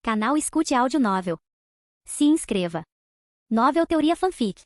Canal Escute Áudio Novel. Se inscreva. Novel Teoria Fanfic.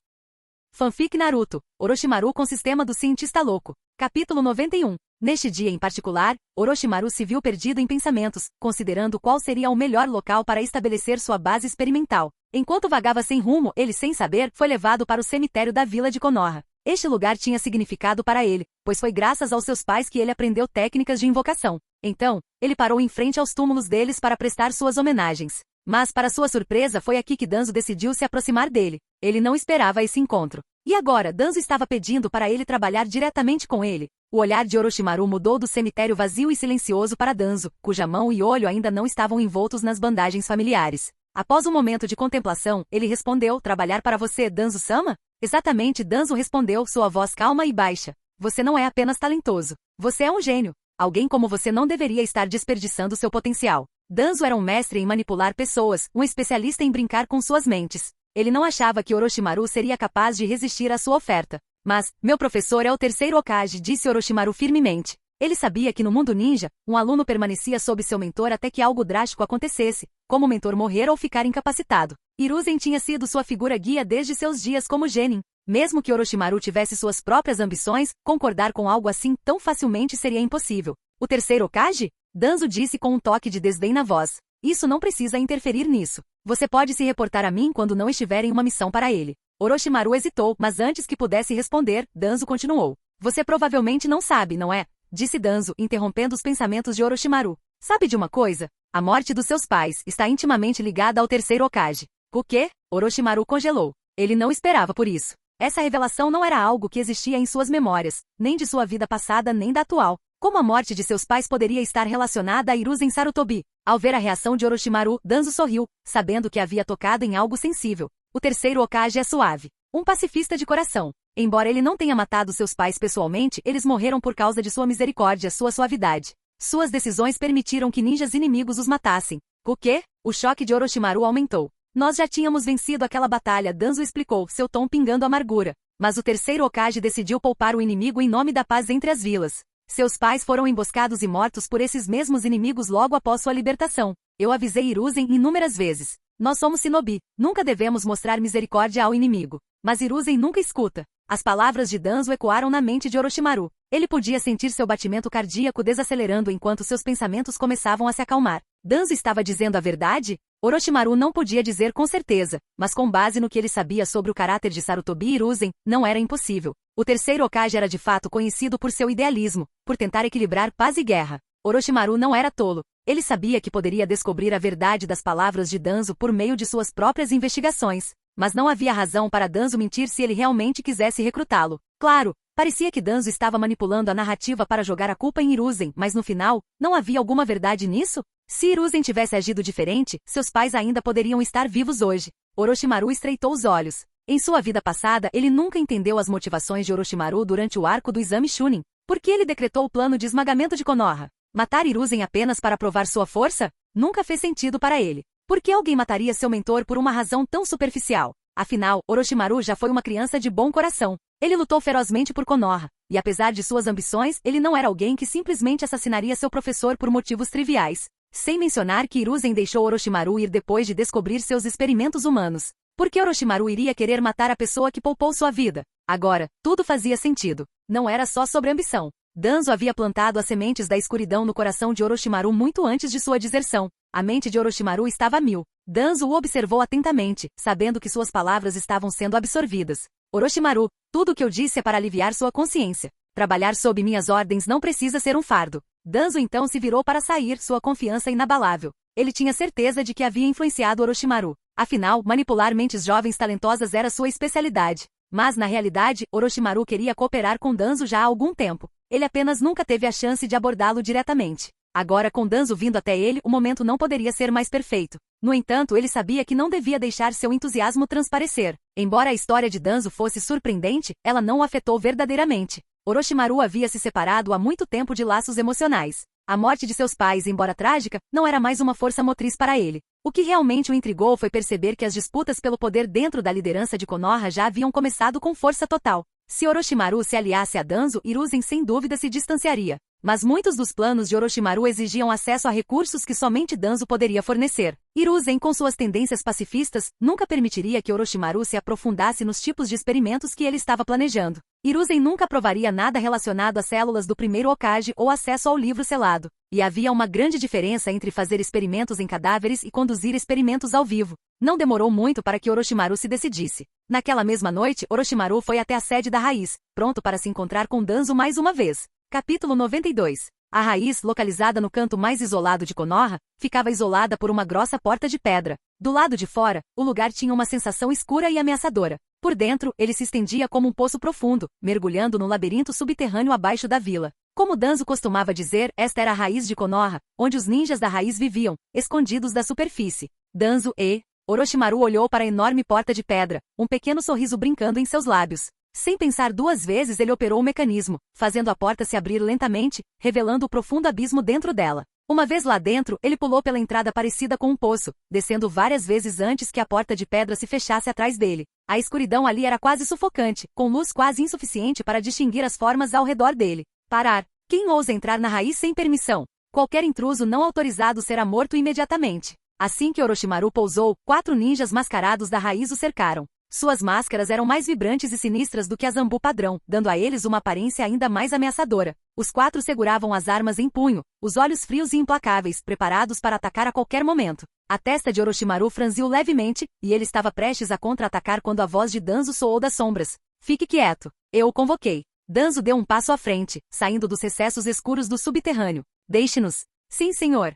Fanfic Naruto, Orochimaru com sistema do cientista louco. Capítulo 91. Neste dia em particular, Orochimaru se viu perdido em pensamentos, considerando qual seria o melhor local para estabelecer sua base experimental. Enquanto vagava sem rumo, ele sem saber, foi levado para o cemitério da vila de Konoha. Este lugar tinha significado para ele, pois foi graças aos seus pais que ele aprendeu técnicas de invocação. Então, ele parou em frente aos túmulos deles para prestar suas homenagens. Mas, para sua surpresa, foi aqui que Danzo decidiu se aproximar dele. Ele não esperava esse encontro. E agora, Danzo estava pedindo para ele trabalhar diretamente com ele. O olhar de Orochimaru mudou do cemitério vazio e silencioso para Danzo, cuja mão e olho ainda não estavam envoltos nas bandagens familiares. Após um momento de contemplação, ele respondeu: "Trabalhar para você, Danzo-sama?" Exatamente, Danzo respondeu, sua voz calma e baixa. "Você não é apenas talentoso. Você é um gênio. Alguém como você não deveria estar desperdiçando seu potencial." Danzo era um mestre em manipular pessoas, um especialista em brincar com suas mentes. Ele não achava que Orochimaru seria capaz de resistir à sua oferta. Mas, meu professor é o terceiro Hokage, disse Orochimaru firmemente. Ele sabia que no mundo ninja, um aluno permanecia sob seu mentor até que algo drástico acontecesse, como o mentor morrer ou ficar incapacitado. Hiruzen tinha sido sua figura guia desde seus dias como genin. Mesmo que Orochimaru tivesse suas próprias ambições, concordar com algo assim tão facilmente seria impossível. O terceiro Hokage? Danzo disse com um toque de desdém na voz. Isso não precisa interferir nisso. Você pode se reportar a mim quando não estiver em uma missão para ele. Orochimaru hesitou, mas antes que pudesse responder, Danzo continuou. Você provavelmente não sabe, não é? Disse Danzo, interrompendo os pensamentos de Orochimaru. Sabe de uma coisa? A morte dos seus pais está intimamente ligada ao terceiro Hokage. O quê? Orochimaru congelou. Ele não esperava por isso. Essa revelação não era algo que existia em suas memórias, nem de sua vida passada nem da atual. Como a morte de seus pais poderia estar relacionada a Hiruzen Sarutobi? Ao ver a reação de Orochimaru, Danzo sorriu, sabendo que havia tocado em algo sensível. O terceiro Hokage é suave. Um pacifista de coração. Embora ele não tenha matado seus pais pessoalmente, eles morreram por causa de sua misericórdia, sua suavidade. Suas decisões permitiram que ninjas inimigos os matassem. O quê? O choque de Orochimaru aumentou. Nós já tínhamos vencido aquela batalha, Danzo explicou, seu tom pingando amargura. Mas o terceiro Hokage decidiu poupar o inimigo em nome da paz entre as vilas. Seus pais foram emboscados e mortos por esses mesmos inimigos logo após sua libertação. Eu avisei Hiruzen inúmeras vezes. Nós somos shinobi, nunca devemos mostrar misericórdia ao inimigo. Mas Hiruzen nunca escuta. As palavras de Danzo ecoaram na mente de Orochimaru. Ele podia sentir seu batimento cardíaco desacelerando enquanto seus pensamentos começavam a se acalmar. Danzo estava dizendo a verdade? Orochimaru não podia dizer com certeza, mas com base no que ele sabia sobre o caráter de Sarutobi e Hiruzen, não era impossível. O terceiro Hokage era de fato conhecido por seu idealismo, por tentar equilibrar paz e guerra. Orochimaru não era tolo. Ele sabia que poderia descobrir a verdade das palavras de Danzo por meio de suas próprias investigações. Mas não havia razão para Danzo mentir se ele realmente quisesse recrutá-lo. Claro, parecia que Danzo estava manipulando a narrativa para jogar a culpa em Hiruzen, mas no final, não havia alguma verdade nisso? Se Hiruzen tivesse agido diferente, seus pais ainda poderiam estar vivos hoje. Orochimaru estreitou os olhos. Em sua vida passada, ele nunca entendeu as motivações de Orochimaru durante o arco do exame Chunin. Por que ele decretou o plano de esmagamento de Konoha? Matar Hiruzen apenas para provar sua força? Nunca fez sentido para ele. Por que alguém mataria seu mentor por uma razão tão superficial? Afinal, Orochimaru já foi uma criança de bom coração. Ele lutou ferozmente por Konoha, e apesar de suas ambições, ele não era alguém que simplesmente assassinaria seu professor por motivos triviais. Sem mencionar que Hiruzen deixou Orochimaru ir depois de descobrir seus experimentos humanos. Por que Orochimaru iria querer matar a pessoa que poupou sua vida? Agora, tudo fazia sentido. Não era só sobre ambição. Danzo havia plantado as sementes da escuridão no coração de Orochimaru muito antes de sua deserção. A mente de Orochimaru estava a mil. Danzo o observou atentamente, sabendo que suas palavras estavam sendo absorvidas. Orochimaru, tudo o que eu disse é para aliviar sua consciência. Trabalhar sob minhas ordens não precisa ser um fardo. Danzo então se virou para sair, sua confiança inabalável. Ele tinha certeza de que havia influenciado Orochimaru. Afinal, manipular mentes jovens talentosas era sua especialidade. Mas, na realidade, Orochimaru queria cooperar com Danzo já há algum tempo. Ele apenas nunca teve a chance de abordá-lo diretamente. Agora, com Danzo vindo até ele, o momento não poderia ser mais perfeito. No entanto, ele sabia que não devia deixar seu entusiasmo transparecer. Embora a história de Danzo fosse surpreendente, ela não o afetou verdadeiramente. Orochimaru havia se separado há muito tempo de laços emocionais. A morte de seus pais, embora trágica, não era mais uma força motriz para ele. O que realmente o intrigou foi perceber que as disputas pelo poder dentro da liderança de Konoha já haviam começado com força total. Se Orochimaru se aliasse a Danzo, Hiruzen sem dúvida se distanciaria. Mas muitos dos planos de Orochimaru exigiam acesso a recursos que somente Danzo poderia fornecer. Hiruzen, com suas tendências pacifistas, nunca permitiria que Orochimaru se aprofundasse nos tipos de experimentos que ele estava planejando. Hiruzen nunca aprovaria nada relacionado às células do primeiro Hokage ou acesso ao livro selado. E havia uma grande diferença entre fazer experimentos em cadáveres e conduzir experimentos ao vivo. Não demorou muito para que Orochimaru se decidisse. Naquela mesma noite, Orochimaru foi até a sede da Raiz, pronto para se encontrar com Danzo mais uma vez. Capítulo 92. A Raiz, localizada no canto mais isolado de Konoha, ficava isolada por uma grossa porta de pedra. Do lado de fora, o lugar tinha uma sensação escura e ameaçadora. Por dentro, ele se estendia como um poço profundo, mergulhando no labirinto subterrâneo abaixo da vila. Como Danzo costumava dizer, esta era a raiz de Konoha, onde os ninjas da raiz viviam, escondidos da superfície. Danzo e... Orochimaru olhou para a enorme porta de pedra, um pequeno sorriso brincando em seus lábios. Sem pensar duas vezes, ele operou o mecanismo, fazendo a porta se abrir lentamente, revelando o profundo abismo dentro dela. Uma vez lá dentro, ele pulou pela entrada parecida com um poço, descendo várias vezes antes que a porta de pedra se fechasse atrás dele. A escuridão ali era quase sufocante, com luz quase insuficiente para distinguir as formas ao redor dele. Parar. Quem ousa entrar na raiz sem permissão? Qualquer intruso não autorizado será morto imediatamente. Assim que Orochimaru pousou, 4 ninjas mascarados da raiz o cercaram. Suas máscaras eram mais vibrantes e sinistras do que a Zambu padrão, dando a eles uma aparência ainda mais ameaçadora. Os 4 seguravam as armas em punho, os olhos frios e implacáveis, preparados para atacar a qualquer momento. A testa de Orochimaru franziu levemente, e ele estava prestes a contra-atacar quando a voz de Danzo soou das sombras. Fique quieto. Eu o convoquei. Danzo deu um passo à frente, saindo dos recessos escuros do subterrâneo. Deixe-nos. Sim, senhor.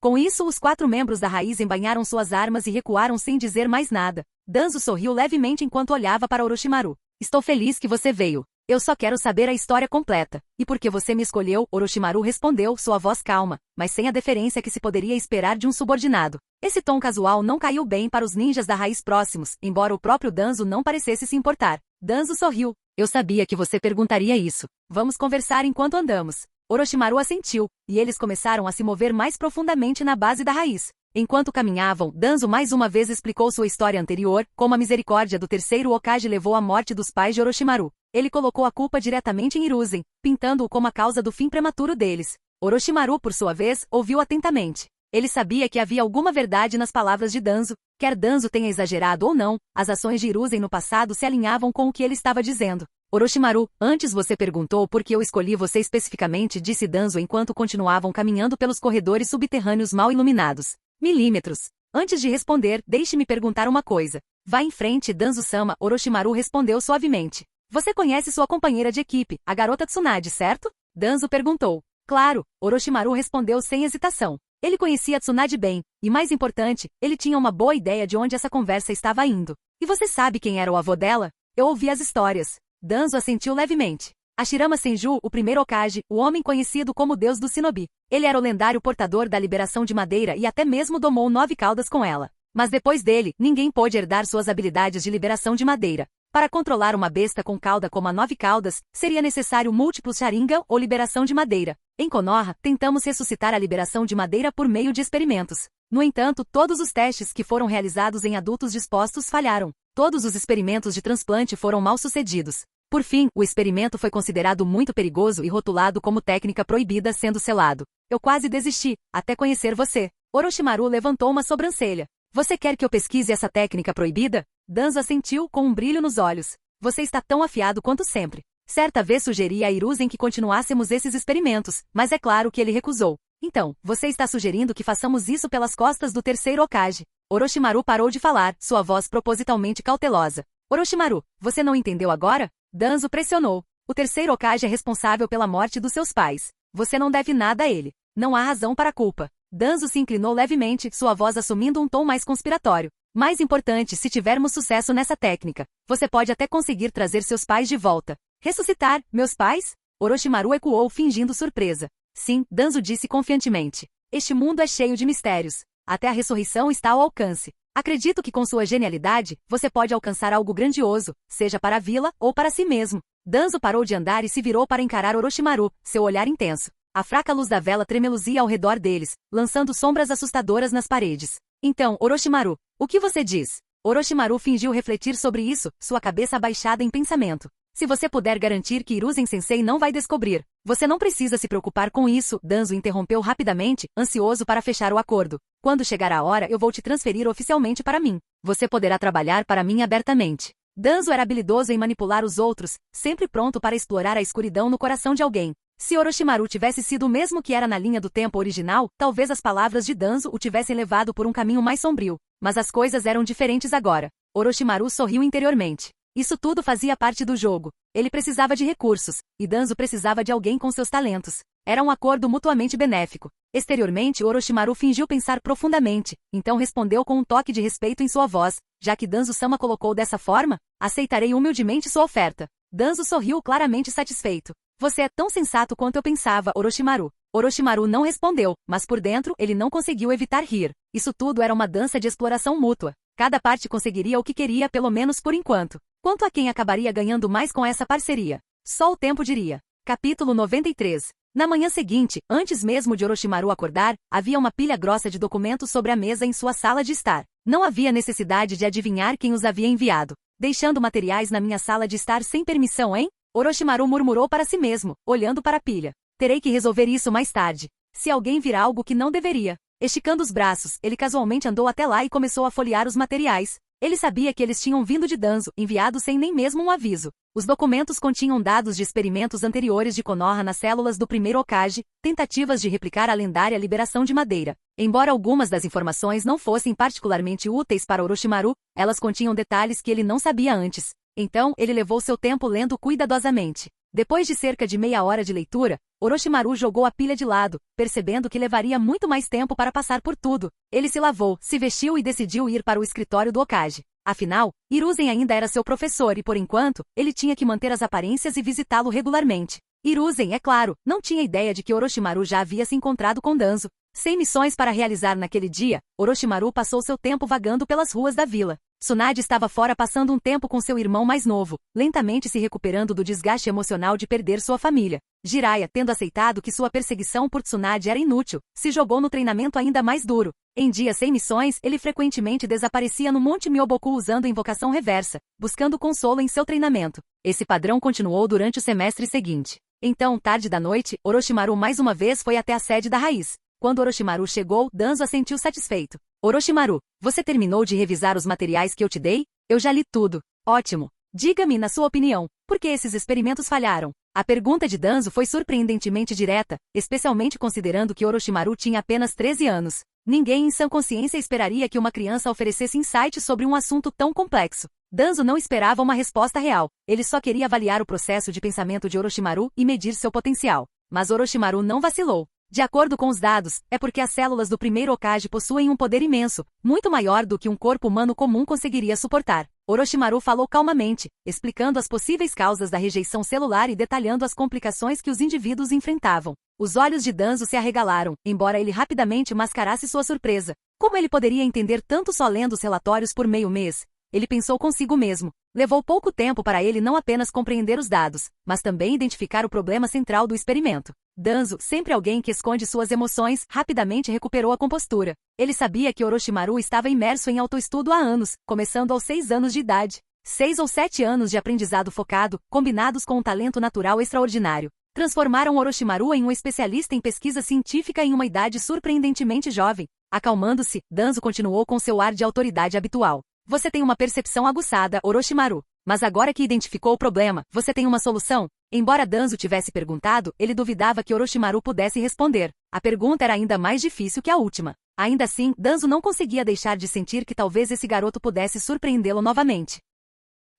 Com isso, os 4 membros da raiz embainharam suas armas e recuaram sem dizer mais nada. Danzo sorriu levemente enquanto olhava para Orochimaru. Estou feliz que você veio. Eu só quero saber a história completa. E por que você me escolheu? Orochimaru respondeu, sua voz calma, mas sem a deferência que se poderia esperar de um subordinado. Esse tom casual não caiu bem para os ninjas da raiz próximos, embora o próprio Danzo não parecesse se importar. Danzo sorriu. Eu sabia que você perguntaria isso. Vamos conversar enquanto andamos. Orochimaru assentiu, e eles começaram a se mover mais profundamente na base da raiz. Enquanto caminhavam, Danzo mais uma vez explicou sua história anterior, como a misericórdia do terceiro Hokage levou à morte dos pais de Orochimaru. Ele colocou a culpa diretamente em Hiruzen, pintando-o como a causa do fim prematuro deles. Orochimaru, por sua vez, ouviu atentamente. Ele sabia que havia alguma verdade nas palavras de Danzo. Quer Danzo tenha exagerado ou não, as ações de Hiruzen no passado se alinhavam com o que ele estava dizendo. Orochimaru, antes você perguntou por que eu escolhi você especificamente, disse Danzo enquanto continuavam caminhando pelos corredores subterrâneos mal iluminados. Milímetros. Antes de responder, deixe-me perguntar uma coisa. Vá em frente, Danzo-sama, Orochimaru respondeu suavemente. Você conhece sua companheira de equipe, a garota Tsunade, certo? Danzo perguntou. Claro, Orochimaru respondeu sem hesitação. Ele conhecia Tsunade bem, e mais importante, ele tinha uma boa ideia de onde essa conversa estava indo. E você sabe quem era o avô dela? Eu ouvi as histórias. Danzo assentiu levemente. Hashirama Senju, o primeiro Hokage, o homem conhecido como Deus do Shinobi. Ele era o lendário portador da liberação de madeira e até mesmo domou 9 caudas com ela. Mas depois dele, ninguém pôde herdar suas habilidades de liberação de madeira. Para controlar uma besta com cauda como a 9 caudas, seria necessário múltiplos Sharingan ou liberação de madeira. Em Konoha, tentamos ressuscitar a liberação de madeira por meio de experimentos. No entanto, todos os testes que foram realizados em adultos dispostos falharam. Todos os experimentos de transplante foram mal sucedidos. Por fim, o experimento foi considerado muito perigoso e rotulado como técnica proibida, sendo selado. Eu quase desisti, até conhecer você. Orochimaru levantou uma sobrancelha. Você quer que eu pesquise essa técnica proibida? Danzo assentiu com um brilho nos olhos. Você está tão afiado quanto sempre. Certa vez sugeri a Hiruzen que continuássemos esses experimentos, mas é claro que ele recusou. Então, você está sugerindo que façamos isso pelas costas do terceiro Hokage. Orochimaru parou de falar, sua voz propositalmente cautelosa. Orochimaru, você não entendeu agora? Danzo pressionou. O terceiro Hokage é responsável pela morte dos seus pais. Você não deve nada a ele. Não há razão para a culpa. Danzo se inclinou levemente, sua voz assumindo um tom mais conspiratório. Mais importante, se tivermos sucesso nessa técnica, você pode até conseguir trazer seus pais de volta. Ressuscitar, meus pais? Orochimaru ecoou fingindo surpresa. Sim, Danzo disse confiantemente. Este mundo é cheio de mistérios. Até a ressurreição está ao alcance. Acredito que com sua genialidade, você pode alcançar algo grandioso, seja para a vila ou para si mesmo. Danzo parou de andar e se virou para encarar Orochimaru, seu olhar intenso. A fraca luz da vela tremeluzia ao redor deles, lançando sombras assustadoras nas paredes. Então, Orochimaru, o que você diz? Orochimaru fingiu refletir sobre isso, sua cabeça abaixada em pensamento. Se você puder garantir que Hiruzen-sensei não vai descobrir, você não precisa se preocupar com isso, Danzo interrompeu rapidamente, ansioso para fechar o acordo. Quando chegar a hora eu vou te transferir oficialmente para mim. Você poderá trabalhar para mim abertamente. Danzo era habilidoso em manipular os outros, sempre pronto para explorar a escuridão no coração de alguém. Se Orochimaru tivesse sido o mesmo que era na linha do tempo original, talvez as palavras de Danzo o tivessem levado por um caminho mais sombrio. Mas as coisas eram diferentes agora. Orochimaru sorriu interiormente. Isso tudo fazia parte do jogo. Ele precisava de recursos, e Danzo precisava de alguém com seus talentos. Era um acordo mutuamente benéfico. Exteriormente, Orochimaru fingiu pensar profundamente, então respondeu com um toque de respeito em sua voz. Já que Danzo-sama colocou dessa forma, aceitarei humildemente sua oferta. Danzo sorriu claramente satisfeito. Você é tão sensato quanto eu pensava, Orochimaru. Orochimaru não respondeu, mas por dentro ele não conseguiu evitar rir. Isso tudo era uma dança de exploração mútua. Cada parte conseguiria o que queria, pelo menos por enquanto. Quanto a quem acabaria ganhando mais com essa parceria? Só o tempo diria. Capítulo 93. Na manhã seguinte, antes mesmo de Orochimaru acordar, havia uma pilha grossa de documentos sobre a mesa em sua sala de estar. Não havia necessidade de adivinhar quem os havia enviado. Deixando materiais na minha sala de estar sem permissão, hein? Orochimaru murmurou para si mesmo, olhando para a pilha. Terei que resolver isso mais tarde. Se alguém vir algo que não deveria. Esticando os braços, ele casualmente andou até lá e começou a folhear os materiais. Ele sabia que eles tinham vindo de Danzo, enviados sem nem mesmo um aviso. Os documentos continham dados de experimentos anteriores de Konoha nas células do primeiro Hokage, tentativas de replicar a lendária liberação de madeira. Embora algumas das informações não fossem particularmente úteis para Orochimaru, elas continham detalhes que ele não sabia antes. Então, ele levou seu tempo lendo cuidadosamente. Depois de cerca de meia hora de leitura, Orochimaru jogou a pilha de lado, percebendo que levaria muito mais tempo para passar por tudo. Ele se lavou, se vestiu e decidiu ir para o escritório do Hokage. Afinal, Hiruzen ainda era seu professor e, por enquanto, ele tinha que manter as aparências e visitá-lo regularmente. Hiruzen, é claro, não tinha ideia de que Orochimaru já havia se encontrado com Danzo. Sem missões para realizar naquele dia, Orochimaru passou seu tempo vagando pelas ruas da vila. Tsunade estava fora passando um tempo com seu irmão mais novo, lentamente se recuperando do desgaste emocional de perder sua família. Jiraiya, tendo aceitado que sua perseguição por Tsunade era inútil, se jogou no treinamento ainda mais duro. Em dias sem missões, ele frequentemente desaparecia no Monte Myoboku usando invocação reversa, buscando consolo em seu treinamento. Esse padrão continuou durante o semestre seguinte. Então, tarde da noite, Orochimaru mais uma vez foi até a sede da raiz. Quando Orochimaru chegou, Danzo assentiu satisfeito. Orochimaru, você terminou de revisar os materiais que eu te dei? Eu já li tudo. Ótimo. Diga-me, na sua opinião, por que esses experimentos falharam? A pergunta de Danzo foi surpreendentemente direta, especialmente considerando que Orochimaru tinha apenas 13 anos. Ninguém em sã consciência esperaria que uma criança oferecesse insights sobre um assunto tão complexo. Danzo não esperava uma resposta real. Ele só queria avaliar o processo de pensamento de Orochimaru e medir seu potencial. Mas Orochimaru não vacilou. De acordo com os dados, é porque as células do primeiro Hokage possuem um poder imenso, muito maior do que um corpo humano comum conseguiria suportar. Orochimaru falou calmamente, explicando as possíveis causas da rejeição celular e detalhando as complicações que os indivíduos enfrentavam. Os olhos de Danzo se arregalaram, embora ele rapidamente mascarasse sua surpresa. Como ele poderia entender tanto só lendo os relatórios por meio mês? Ele pensou consigo mesmo. Levou pouco tempo para ele não apenas compreender os dados, mas também identificar o problema central do experimento. Danzo, sempre alguém que esconde suas emoções, rapidamente recuperou a compostura. Ele sabia que Orochimaru estava imerso em autoestudo há anos, começando aos 6 anos de idade. 6 ou 7 anos de aprendizado focado, combinados com um talento natural extraordinário, transformaram Orochimaru em um especialista em pesquisa científica em uma idade surpreendentemente jovem. Acalmando-se, Danzo continuou com seu ar de autoridade habitual. Você tem uma percepção aguçada, Orochimaru. Mas agora que identificou o problema, você tem uma solução? Embora Danzo tivesse perguntado, ele duvidava que Orochimaru pudesse responder. A pergunta era ainda mais difícil que a última. Ainda assim, Danzo não conseguia deixar de sentir que talvez esse garoto pudesse surpreendê-lo novamente.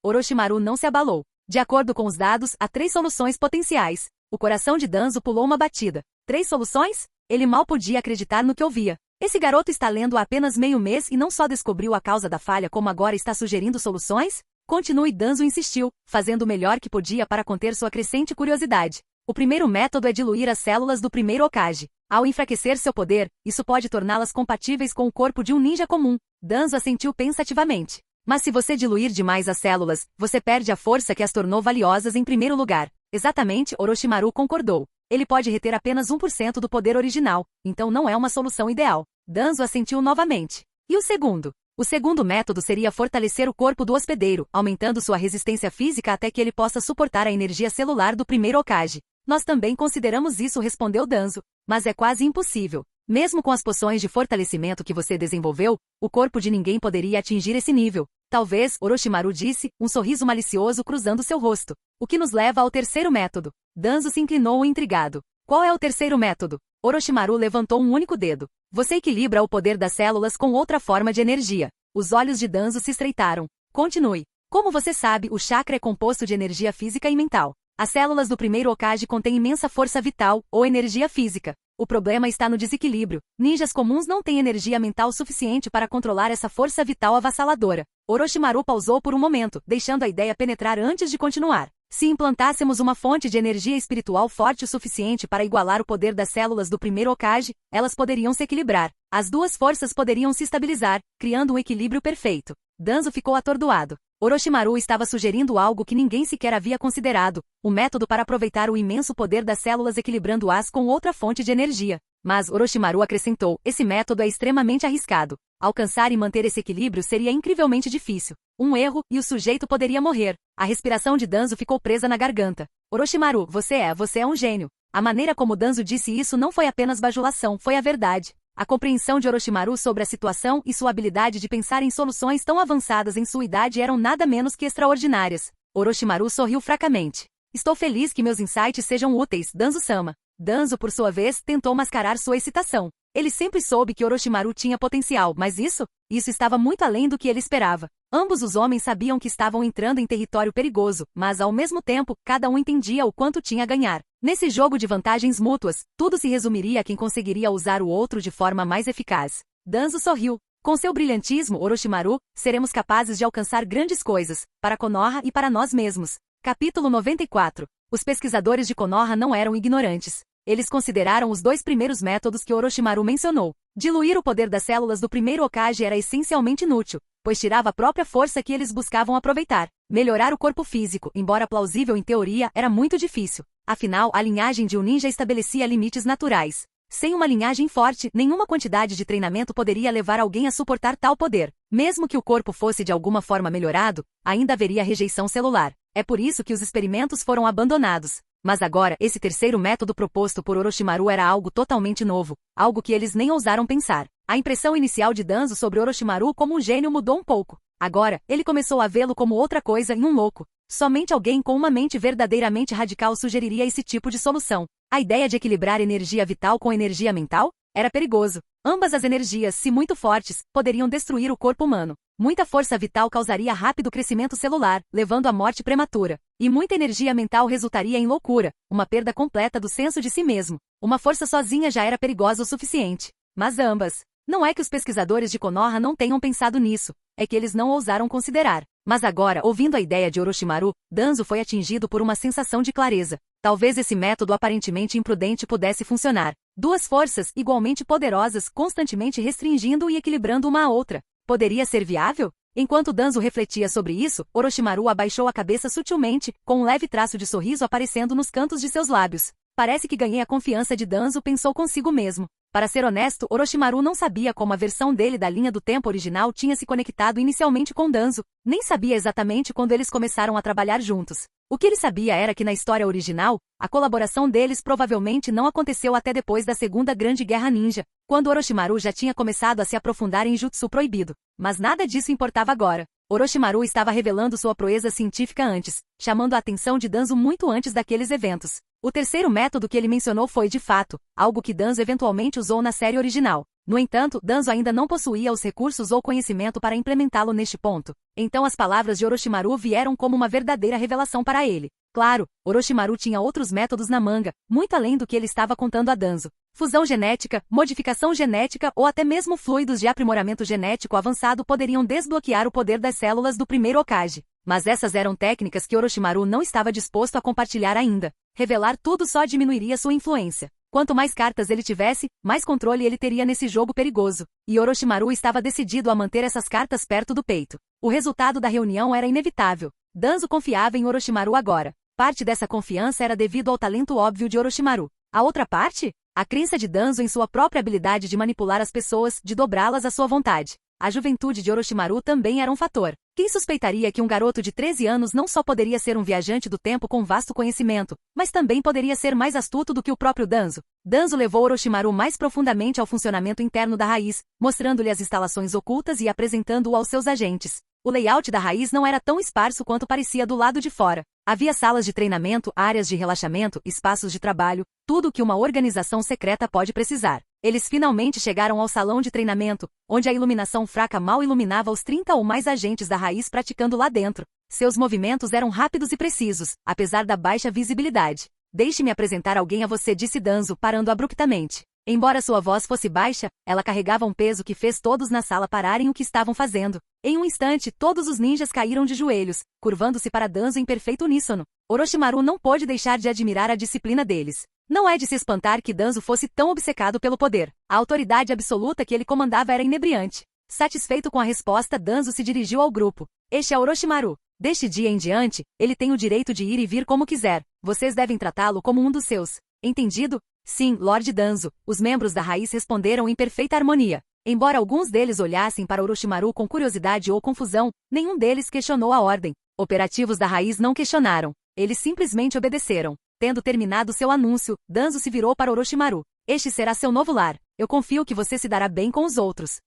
Orochimaru não se abalou. De acordo com os dados, há 3 soluções potenciais. O coração de Danzo pulou uma batida. 3 soluções? Ele mal podia acreditar no que ouvia. Esse garoto está lendo há apenas meio mês e não só descobriu a causa da falha como agora está sugerindo soluções? Continue, Danzo insistiu, fazendo o melhor que podia para conter sua crescente curiosidade. O primeiro método é diluir as células do primeiro Hokage. Ao enfraquecer seu poder, isso pode torná-las compatíveis com o corpo de um ninja comum. Danzo assentiu pensativamente. Mas se você diluir demais as células, você perde a força que as tornou valiosas em primeiro lugar. Exatamente, Orochimaru concordou. Ele pode reter apenas 1% do poder original, então não é uma solução ideal. Danzo assentiu novamente. E o segundo? O segundo método seria fortalecer o corpo do hospedeiro, aumentando sua resistência física até que ele possa suportar a energia celular do primeiro Hokage. Nós também consideramos isso, respondeu Danzo, mas é quase impossível. Mesmo com as poções de fortalecimento que você desenvolveu, o corpo de ninguém poderia atingir esse nível. Talvez, Orochimaru disse, um sorriso malicioso cruzando seu rosto. O que nos leva ao terceiro método. Danzo se inclinou intrigado. Qual é o terceiro método? Orochimaru levantou um único dedo. Você equilibra o poder das células com outra forma de energia. Os olhos de Danzo se estreitaram. Continue. Como você sabe, o chakra é composto de energia física e mental. As células do primeiro Hokage contêm imensa força vital, ou energia física. O problema está no desequilíbrio. Ninjas comuns não têm energia mental suficiente para controlar essa força vital avassaladora. Orochimaru pausou por um momento, deixando a ideia penetrar antes de continuar. Se implantássemos uma fonte de energia espiritual forte o suficiente para igualar o poder das células do primeiro Hokage, elas poderiam se equilibrar. As duas forças poderiam se estabilizar, criando um equilíbrio perfeito. Danzo ficou atordoado. Orochimaru estava sugerindo algo que ninguém sequer havia considerado, um método para aproveitar o imenso poder das células equilibrando-as com outra fonte de energia. Mas Orochimaru acrescentou, esse método é extremamente arriscado. Alcançar e manter esse equilíbrio seria incrivelmente difícil. Um erro, e o sujeito poderia morrer. A respiração de Danzo ficou presa na garganta. Orochimaru, você é um gênio. A maneira como Danzo disse isso não foi apenas bajulação, foi a verdade. A compreensão de Orochimaru sobre a situação e sua habilidade de pensar em soluções tão avançadas em sua idade eram nada menos que extraordinárias. Orochimaru sorriu fracamente. Estou feliz que meus insights sejam úteis, Danzo-sama. Danzo, por sua vez, tentou mascarar sua excitação. Ele sempre soube que Orochimaru tinha potencial, mas isso estava muito além do que ele esperava. Ambos os homens sabiam que estavam entrando em território perigoso, mas ao mesmo tempo, cada um entendia o quanto tinha a ganhar. Nesse jogo de vantagens mútuas, tudo se resumiria a quem conseguiria usar o outro de forma mais eficaz. Danzo sorriu. Com seu brilhantismo, Orochimaru, seremos capazes de alcançar grandes coisas, para Konoha e para nós mesmos. Capítulo 94. Os pesquisadores de Konoha não eram ignorantes. Eles consideraram os dois primeiros métodos que Orochimaru mencionou. Diluir o poder das células do primeiro Hokage era essencialmente inútil, pois tirava a própria força que eles buscavam aproveitar. Melhorar o corpo físico, embora plausível em teoria, era muito difícil. Afinal, a linhagem de um ninja estabelecia limites naturais. Sem uma linhagem forte, nenhuma quantidade de treinamento poderia levar alguém a suportar tal poder. Mesmo que o corpo fosse de alguma forma melhorado, ainda haveria rejeição celular. É por isso que os experimentos foram abandonados. Mas agora, esse terceiro método proposto por Orochimaru era algo totalmente novo, algo que eles nem ousaram pensar. A impressão inicial de Danzo sobre Orochimaru como um gênio mudou um pouco. Agora, ele começou a vê-lo como outra coisa e um louco. Somente alguém com uma mente verdadeiramente radical sugeriria esse tipo de solução. A ideia de equilibrar energia vital com energia mental? Era perigoso. Ambas as energias, se muito fortes, poderiam destruir o corpo humano. Muita força vital causaria rápido crescimento celular, levando à morte prematura. E muita energia mental resultaria em loucura, uma perda completa do senso de si mesmo. Uma força sozinha já era perigosa o suficiente. Mas ambas. Não é que os pesquisadores de Konoha não tenham pensado nisso, é que eles não ousaram considerar. Mas agora, ouvindo a ideia de Orochimaru, Danzo foi atingido por uma sensação de clareza. Talvez esse método aparentemente imprudente pudesse funcionar. Duas forças, igualmente poderosas, constantemente restringindo e equilibrando uma a outra. Poderia ser viável? Enquanto Danzo refletia sobre isso, Orochimaru abaixou a cabeça sutilmente, com um leve traço de sorriso aparecendo nos cantos de seus lábios. Parece que ganhei a confiança de Danzo, pensou consigo mesmo. Para ser honesto, Orochimaru não sabia como a versão dele da linha do tempo original tinha se conectado inicialmente com Danzo, nem sabia exatamente quando eles começaram a trabalhar juntos. O que ele sabia era que na história original, a colaboração deles provavelmente não aconteceu até depois da Segunda Grande Guerra Ninja, quando Orochimaru já tinha começado a se aprofundar em Jutsu proibido. Mas nada disso importava agora. Orochimaru estava revelando sua proeza científica antes, chamando a atenção de Danzo muito antes daqueles eventos. O terceiro método que ele mencionou foi, de fato, algo que Danzo eventualmente usou na série original. No entanto, Danzo ainda não possuía os recursos ou conhecimento para implementá-lo neste ponto. Então as palavras de Orochimaru vieram como uma verdadeira revelação para ele. Claro, Orochimaru tinha outros métodos na manga, muito além do que ele estava contando a Danzo. Fusão genética, modificação genética ou até mesmo fluidos de aprimoramento genético avançado poderiam desbloquear o poder das células do primeiro Hokage. Mas essas eram técnicas que Orochimaru não estava disposto a compartilhar ainda. Revelar tudo só diminuiria sua influência. Quanto mais cartas ele tivesse, mais controle ele teria nesse jogo perigoso. E Orochimaru estava decidido a manter essas cartas perto do peito. O resultado da reunião era inevitável. Danzo confiava em Orochimaru agora. Parte dessa confiança era devido ao talento óbvio de Orochimaru. A outra parte? A crença de Danzo em sua própria habilidade de manipular as pessoas, de dobrá-las à sua vontade. A juventude de Orochimaru também era um fator. Quem suspeitaria que um garoto de 13 anos não só poderia ser um viajante do tempo com vasto conhecimento, mas também poderia ser mais astuto do que o próprio Danzo? Danzo levou Orochimaru mais profundamente ao funcionamento interno da raiz, mostrando-lhe as instalações ocultas e apresentando-o aos seus agentes. O layout da raiz não era tão esparso quanto parecia do lado de fora. Havia salas de treinamento, áreas de relaxamento, espaços de trabalho, tudo o que uma organização secreta pode precisar. Eles finalmente chegaram ao salão de treinamento, onde a iluminação fraca mal iluminava os 30 ou mais agentes da raiz praticando lá dentro. Seus movimentos eram rápidos e precisos, apesar da baixa visibilidade. Deixe-me apresentar alguém a você, disse Danzo, parando abruptamente. Embora sua voz fosse baixa, ela carregava um peso que fez todos na sala pararem o que estavam fazendo. Em um instante, todos os ninjas caíram de joelhos, curvando-se para Danzo em perfeito uníssono. Orochimaru não pôde deixar de admirar a disciplina deles. Não é de se espantar que Danzo fosse tão obcecado pelo poder. A autoridade absoluta que ele comandava era inebriante. Satisfeito com a resposta, Danzo se dirigiu ao grupo. Este é Orochimaru. Deste dia em diante, ele tem o direito de ir e vir como quiser. Vocês devem tratá-lo como um dos seus. Entendido? Sim, Lord Danzo. Os membros da raiz responderam em perfeita harmonia. Embora alguns deles olhassem para Orochimaru com curiosidade ou confusão, nenhum deles questionou a ordem. Operativos da raiz não questionaram. Eles simplesmente obedeceram. Tendo terminado seu anúncio, Danzo se virou para Orochimaru. Este será seu novo lar. Eu confio que você se dará bem com os outros.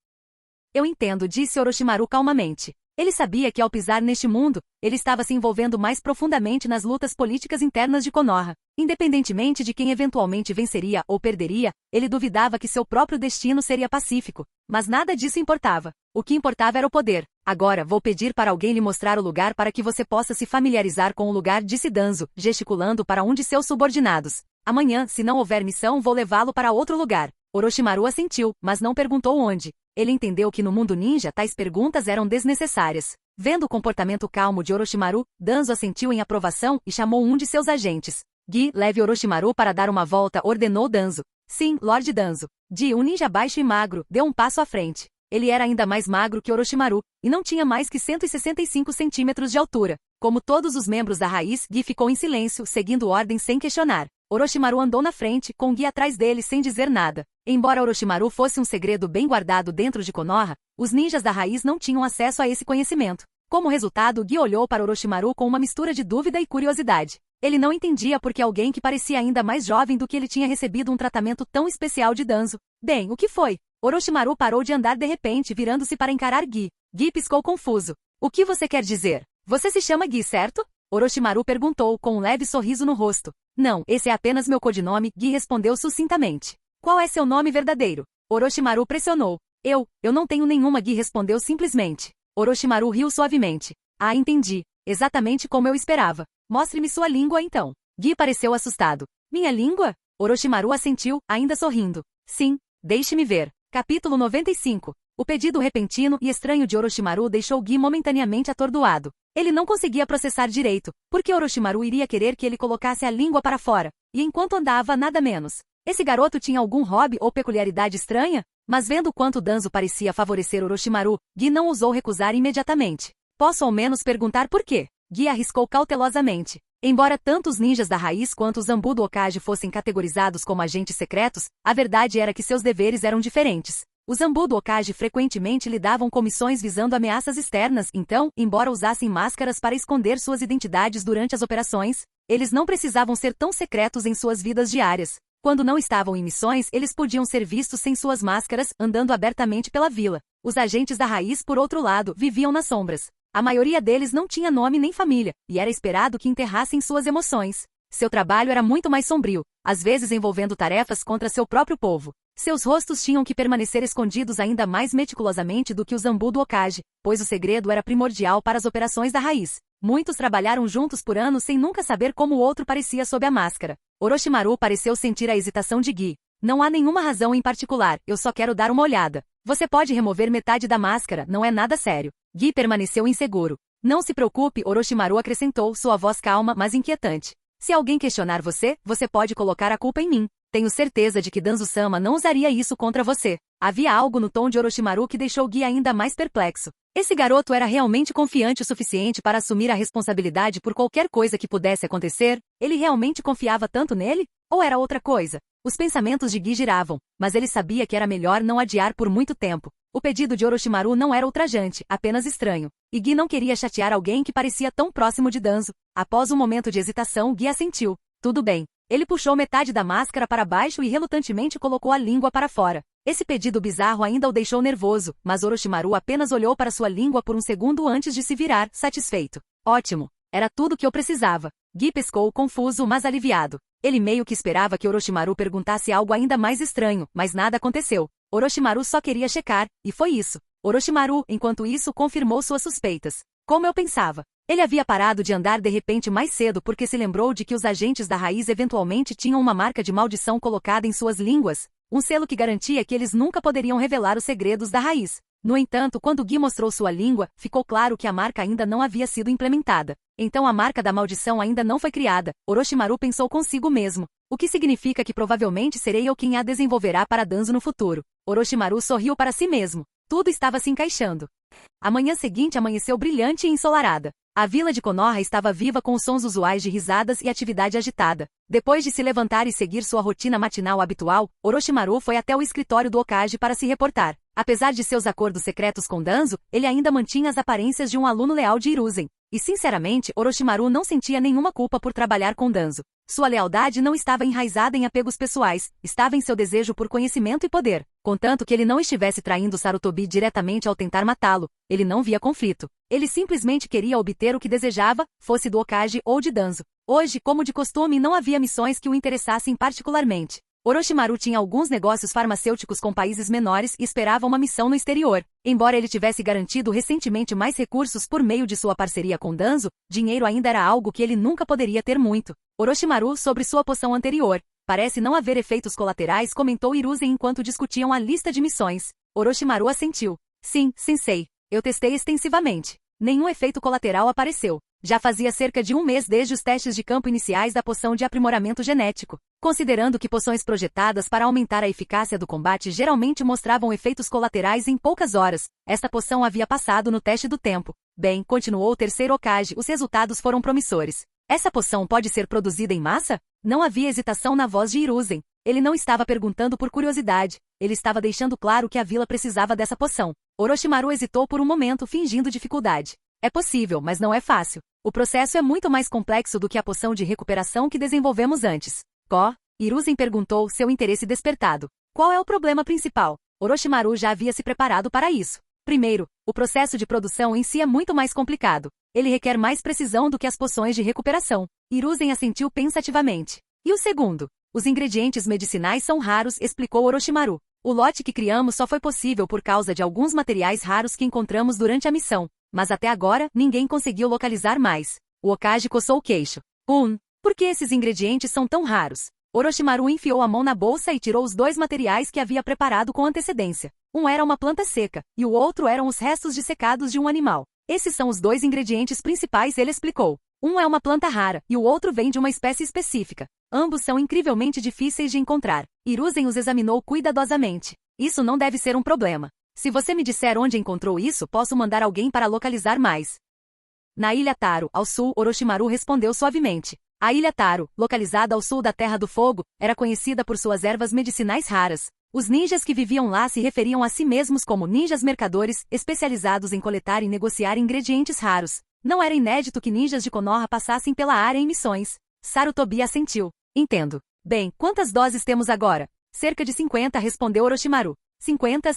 Eu entendo, disse Orochimaru calmamente. Ele sabia que ao pisar neste mundo, ele estava se envolvendo mais profundamente nas lutas políticas internas de Konoha. Independentemente de quem eventualmente venceria ou perderia, ele duvidava que seu próprio destino seria pacífico. Mas nada disso importava. O que importava era o poder. Agora vou pedir para alguém lhe mostrar o lugar para que você possa se familiarizar com o lugar, disse Danzo, gesticulando para um de seus subordinados. Amanhã, se não houver missão, vou levá-lo para outro lugar. Orochimaru assentiu, mas não perguntou onde. Ele entendeu que no mundo ninja tais perguntas eram desnecessárias. Vendo o comportamento calmo de Orochimaru, Danzo assentiu em aprovação e chamou um de seus agentes. Gi, leve Orochimaru para dar uma volta, ordenou Danzo. Sim, Lord Danzo. Gi, um ninja baixo e magro, deu um passo à frente. Ele era ainda mais magro que Orochimaru, e não tinha mais que 165 centímetros de altura. Como todos os membros da raiz, Gi ficou em silêncio, seguindo ordens sem questionar. Orochimaru andou na frente, com Gi atrás dele sem dizer nada. Embora Orochimaru fosse um segredo bem guardado dentro de Konoha, os ninjas da raiz não tinham acesso a esse conhecimento. Como resultado, Gi olhou para Orochimaru com uma mistura de dúvida e curiosidade. Ele não entendia por que alguém que parecia ainda mais jovem do que ele tinha recebido um tratamento tão especial de Danzo. Bem, o que foi? Orochimaru parou de andar de repente, virando-se para encarar Gi. Gi piscou confuso. O que você quer dizer? Você se chama Gi, certo? Orochimaru perguntou, com um leve sorriso no rosto. Não, esse é apenas meu codinome, Gi respondeu sucintamente. Qual é seu nome verdadeiro? Orochimaru pressionou. Eu não tenho nenhuma, Gi respondeu simplesmente. Orochimaru riu suavemente. Ah, entendi. Exatamente como eu esperava. Mostre-me sua língua então. Gi pareceu assustado. Minha língua? Orochimaru assentiu, ainda sorrindo. Sim, deixe-me ver. Capítulo 95. O pedido repentino e estranho de Orochimaru deixou Gi momentaneamente atordoado. Ele não conseguia processar direito, porque Orochimaru iria querer que ele colocasse a língua para fora, e enquanto andava, nada menos. Esse garoto tinha algum hobby ou peculiaridade estranha? Mas vendo quanto Danzo parecia favorecer Orochimaru, Gi não ousou recusar imediatamente. Posso ao menos perguntar por quê? Gi arriscou cautelosamente. Embora tanto os ninjas da raiz quanto os Zanbudo Okage fossem categorizados como agentes secretos, a verdade era que seus deveres eram diferentes. Os Zanbudo Okage frequentemente lidavam com missões visando ameaças externas, então, embora usassem máscaras para esconder suas identidades durante as operações, eles não precisavam ser tão secretos em suas vidas diárias. Quando não estavam em missões, eles podiam ser vistos sem suas máscaras, andando abertamente pela vila. Os agentes da raiz, por outro lado, viviam nas sombras. A maioria deles não tinha nome nem família, e era esperado que enterrassem suas emoções. Seu trabalho era muito mais sombrio, às vezes envolvendo tarefas contra seu próprio povo. Seus rostos tinham que permanecer escondidos ainda mais meticulosamente do que os Zanbudo Okage, pois o segredo era primordial para as operações da raiz. Muitos trabalharam juntos por anos sem nunca saber como o outro parecia sob a máscara. Orochimaru pareceu sentir a hesitação de Gi. Não há nenhuma razão em particular, eu só quero dar uma olhada. Você pode remover metade da máscara, não é nada sério. Gi permaneceu inseguro. Não se preocupe, Orochimaru acrescentou, sua voz calma, mas inquietante. Se alguém questionar você, você pode colocar a culpa em mim. Tenho certeza de que Danzo-sama não usaria isso contra você. Havia algo no tom de Orochimaru que deixou Gi ainda mais perplexo. Esse garoto era realmente confiante o suficiente para assumir a responsabilidade por qualquer coisa que pudesse acontecer? Ele realmente confiava tanto nele? Ou era outra coisa? Os pensamentos de Gi giravam, mas ele sabia que era melhor não adiar por muito tempo. O pedido de Orochimaru não era ultrajante, apenas estranho. E Gi não queria chatear alguém que parecia tão próximo de Danzo. Após um momento de hesitação, Gi assentiu. Tudo bem. Ele puxou metade da máscara para baixo e relutantemente colocou a língua para fora. Esse pedido bizarro ainda o deixou nervoso, mas Orochimaru apenas olhou para sua língua por um segundo antes de se virar, satisfeito. Ótimo. Era tudo que eu precisava. Gi pescou, confuso, mas aliviado. Ele meio que esperava que Orochimaru perguntasse algo ainda mais estranho, mas nada aconteceu. Orochimaru só queria checar, e foi isso. Orochimaru, enquanto isso, confirmou suas suspeitas. Como eu pensava. Ele havia parado de andar de repente mais cedo porque se lembrou de que os agentes da raiz eventualmente tinham uma marca de maldição colocada em suas línguas, um selo que garantia que eles nunca poderiam revelar os segredos da raiz. No entanto, quando Gi mostrou sua língua, ficou claro que a marca ainda não havia sido implementada. Então a marca da maldição ainda não foi criada. Orochimaru pensou consigo mesmo. O que significa que provavelmente serei eu quem a desenvolverá para Danzo no futuro. Orochimaru sorriu para si mesmo. Tudo estava se encaixando. A manhã seguinte amanheceu brilhante e ensolarada. A vila de Konoha estava viva com os sons usuais de risadas e atividade agitada. Depois de se levantar e seguir sua rotina matinal habitual, Orochimaru foi até o escritório do Hokage para se reportar. Apesar de seus acordos secretos com Danzo, ele ainda mantinha as aparências de um aluno leal de Hiruzen. E sinceramente, Orochimaru não sentia nenhuma culpa por trabalhar com Danzo. Sua lealdade não estava enraizada em apegos pessoais, estava em seu desejo por conhecimento e poder. Contanto que ele não estivesse traindo Sarutobi diretamente ao tentar matá-lo, ele não via conflito. Ele simplesmente queria obter o que desejava, fosse do Hokage ou de Danzo. Hoje, como de costume, não havia missões que o interessassem particularmente. Orochimaru tinha alguns negócios farmacêuticos com países menores e esperava uma missão no exterior. Embora ele tivesse garantido recentemente mais recursos por meio de sua parceria com Danzo, dinheiro ainda era algo que ele nunca poderia ter muito. Orochimaru sobre sua poção anterior. Parece não haver efeitos colaterais, comentou Hiruzen enquanto discutiam a lista de missões. Orochimaru assentiu. Sim, sensei. Eu testei extensivamente. Nenhum efeito colateral apareceu. Já fazia cerca de um mês desde os testes de campo iniciais da poção de aprimoramento genético. Considerando que poções projetadas para aumentar a eficácia do combate geralmente mostravam efeitos colaterais em poucas horas, esta poção havia passado no teste do tempo. Bem, continuou o terceiro Hokage, os resultados foram promissores. Essa poção pode ser produzida em massa? Não havia hesitação na voz de Hiruzen. Ele não estava perguntando por curiosidade. Ele estava deixando claro que a vila precisava dessa poção. Orochimaru hesitou por um momento, fingindo dificuldade. É possível, mas não é fácil. O processo é muito mais complexo do que a poção de recuperação que desenvolvemos antes. Hiruzen perguntou, seu interesse despertado. Qual é o problema principal? Orochimaru já havia se preparado para isso. Primeiro, o processo de produção em si é muito mais complicado. Ele requer mais precisão do que as poções de recuperação. Hiruzen assentiu pensativamente. E o segundo? Os ingredientes medicinais são raros, explicou Orochimaru. O lote que criamos só foi possível por causa de alguns materiais raros que encontramos durante a missão. Mas até agora, ninguém conseguiu localizar mais. O Hokage coçou o queixo. Por que esses ingredientes são tão raros? Orochimaru enfiou a mão na bolsa e tirou os dois materiais que havia preparado com antecedência. Um era uma planta seca, e o outro eram os restos dissecados de um animal. Esses são os dois ingredientes principais, ele explicou. Um é uma planta rara, e o outro vem de uma espécie específica. Ambos são incrivelmente difíceis de encontrar. Hiruzen os examinou cuidadosamente. Isso não deve ser um problema. Se você me disser onde encontrou isso, posso mandar alguém para localizar mais. Na Ilha Taro, ao sul, Orochimaru respondeu suavemente. A Ilha Taro, localizada ao sul da Terra do Fogo, era conhecida por suas ervas medicinais raras. Os ninjas que viviam lá se referiam a si mesmos como ninjas mercadores, especializados em coletar e negociar ingredientes raros. Não era inédito que ninjas de Konoha passassem pela área em missões. Sarutobi assentiu. Entendo. Bem, quantas doses temos agora? Cerca de 50, respondeu Orochimaru. 50?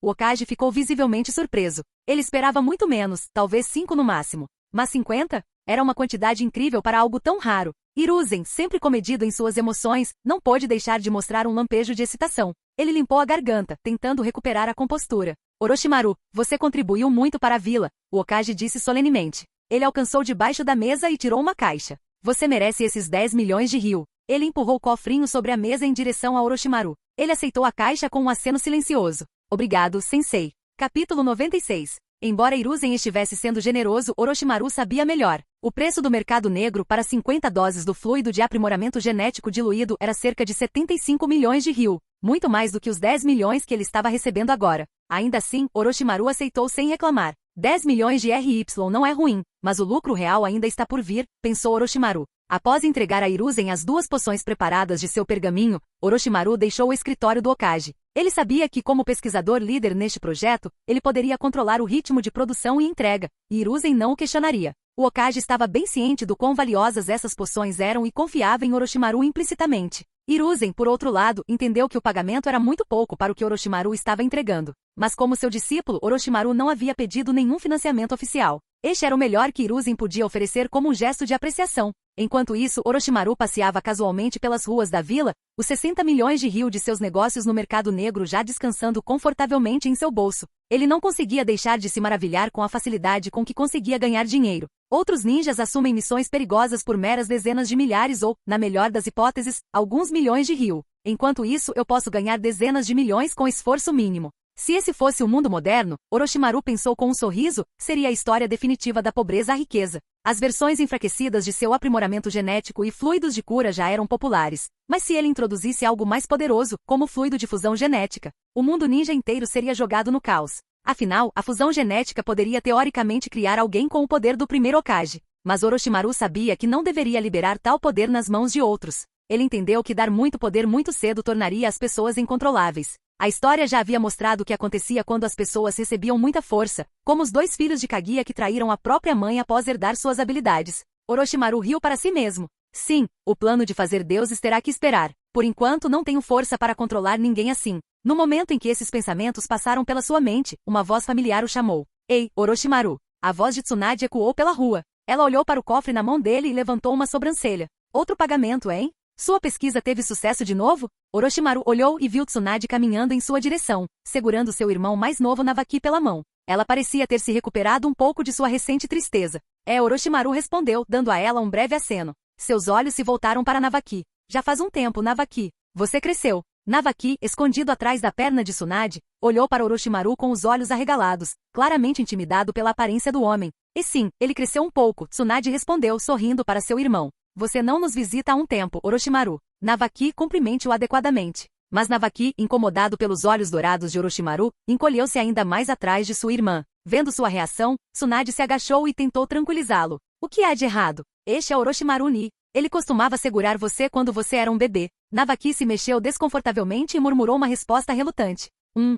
O Hokage ficou visivelmente surpreso. Ele esperava muito menos, talvez 5 no máximo. Mas 50? Era uma quantidade incrível para algo tão raro. Hiruzen, sempre comedido em suas emoções, não pôde deixar de mostrar um lampejo de excitação. Ele limpou a garganta, tentando recuperar a compostura. Orochimaru, você contribuiu muito para a vila, o Hokage disse solenemente. Ele alcançou debaixo da mesa e tirou uma caixa. Você merece esses 10 milhões de ryu. Ele empurrou o cofrinho sobre a mesa em direção a Orochimaru. Ele aceitou a caixa com um aceno silencioso. Obrigado, sensei. Capítulo 96. Embora Hiruzen estivesse sendo generoso, Orochimaru sabia melhor. O preço do mercado negro para 50 doses do fluido de aprimoramento genético diluído era cerca de 75 milhões de ryu, muito mais do que os 10 milhões que ele estava recebendo agora. Ainda assim, Orochimaru aceitou sem reclamar. 10 milhões de RY não é ruim, mas o lucro real ainda está por vir, pensou Orochimaru. Após entregar a Hiruzen as 2 poções preparadas de seu pergaminho, Orochimaru deixou o escritório do Hokage. Ele sabia que, como pesquisador líder neste projeto, ele poderia controlar o ritmo de produção e entrega, e Hiruzen não o questionaria. O Hokage estava bem ciente do quão valiosas essas poções eram e confiava em Orochimaru implicitamente. Hiruzen, por outro lado, entendeu que o pagamento era muito pouco para o que Orochimaru estava entregando. Mas como seu discípulo, Orochimaru não havia pedido nenhum financiamento oficial. Este era o melhor que Hiruzen podia oferecer como um gesto de apreciação. Enquanto isso, Orochimaru passeava casualmente pelas ruas da vila, os 60 milhões de ryu de seus negócios no mercado negro já descansando confortavelmente em seu bolso. Ele não conseguia deixar de se maravilhar com a facilidade com que conseguia ganhar dinheiro. Outros ninjas assumem missões perigosas por meras dezenas de milhares ou, na melhor das hipóteses, alguns milhões de ryu. Enquanto isso, eu posso ganhar dezenas de milhões com esforço mínimo. Se esse fosse o mundo moderno, Orochimaru pensou com um sorriso, seria a história definitiva da pobreza à riqueza. As versões enfraquecidas de seu aprimoramento genético e fluidos de cura já eram populares. Mas se ele introduzisse algo mais poderoso, como o fluido de fusão genética, o mundo ninja inteiro seria jogado no caos. Afinal, a fusão genética poderia teoricamente criar alguém com o poder do primeiro Hokage. Mas Orochimaru sabia que não deveria liberar tal poder nas mãos de outros. Ele entendeu que dar muito poder muito cedo tornaria as pessoas incontroláveis. A história já havia mostrado o que acontecia quando as pessoas recebiam muita força, como os 2 filhos de Kaguya que traíram a própria mãe após herdar suas habilidades. Orochimaru riu para si mesmo. Sim, o plano de fazer deuses terá que esperar. Por enquanto não tenho força para controlar ninguém assim. No momento em que esses pensamentos passaram pela sua mente, uma voz familiar o chamou. Ei, Orochimaru! A voz de Tsunade ecoou pela rua. Ela olhou para o cofre na mão dele e levantou uma sobrancelha. Outro pagamento, hein? Sua pesquisa teve sucesso de novo? Orochimaru olhou e viu Tsunade caminhando em sua direção, segurando seu irmão mais novo Navaki pela mão. Ela parecia ter se recuperado um pouco de sua recente tristeza. Orochimaru respondeu, dando a ela um breve aceno. Seus olhos se voltaram para Navaki. Já faz um tempo, Navaki. Você cresceu. Navaki, escondido atrás da perna de Tsunade, olhou para Orochimaru com os olhos arregalados, claramente intimidado pela aparência do homem. E sim, ele cresceu um pouco, Tsunade respondeu, sorrindo para seu irmão. Você não nos visita há um tempo, Orochimaru. Navaki cumprimente-o adequadamente. Mas Navaki, incomodado pelos olhos dourados de Orochimaru, encolheu-se ainda mais atrás de sua irmã. Vendo sua reação, Tsunade se agachou e tentou tranquilizá-lo. O que há de errado? Este é Orochimaru Ni. Ele costumava segurar você quando você era um bebê. Navaki se mexeu desconfortavelmente e murmurou uma resposta relutante.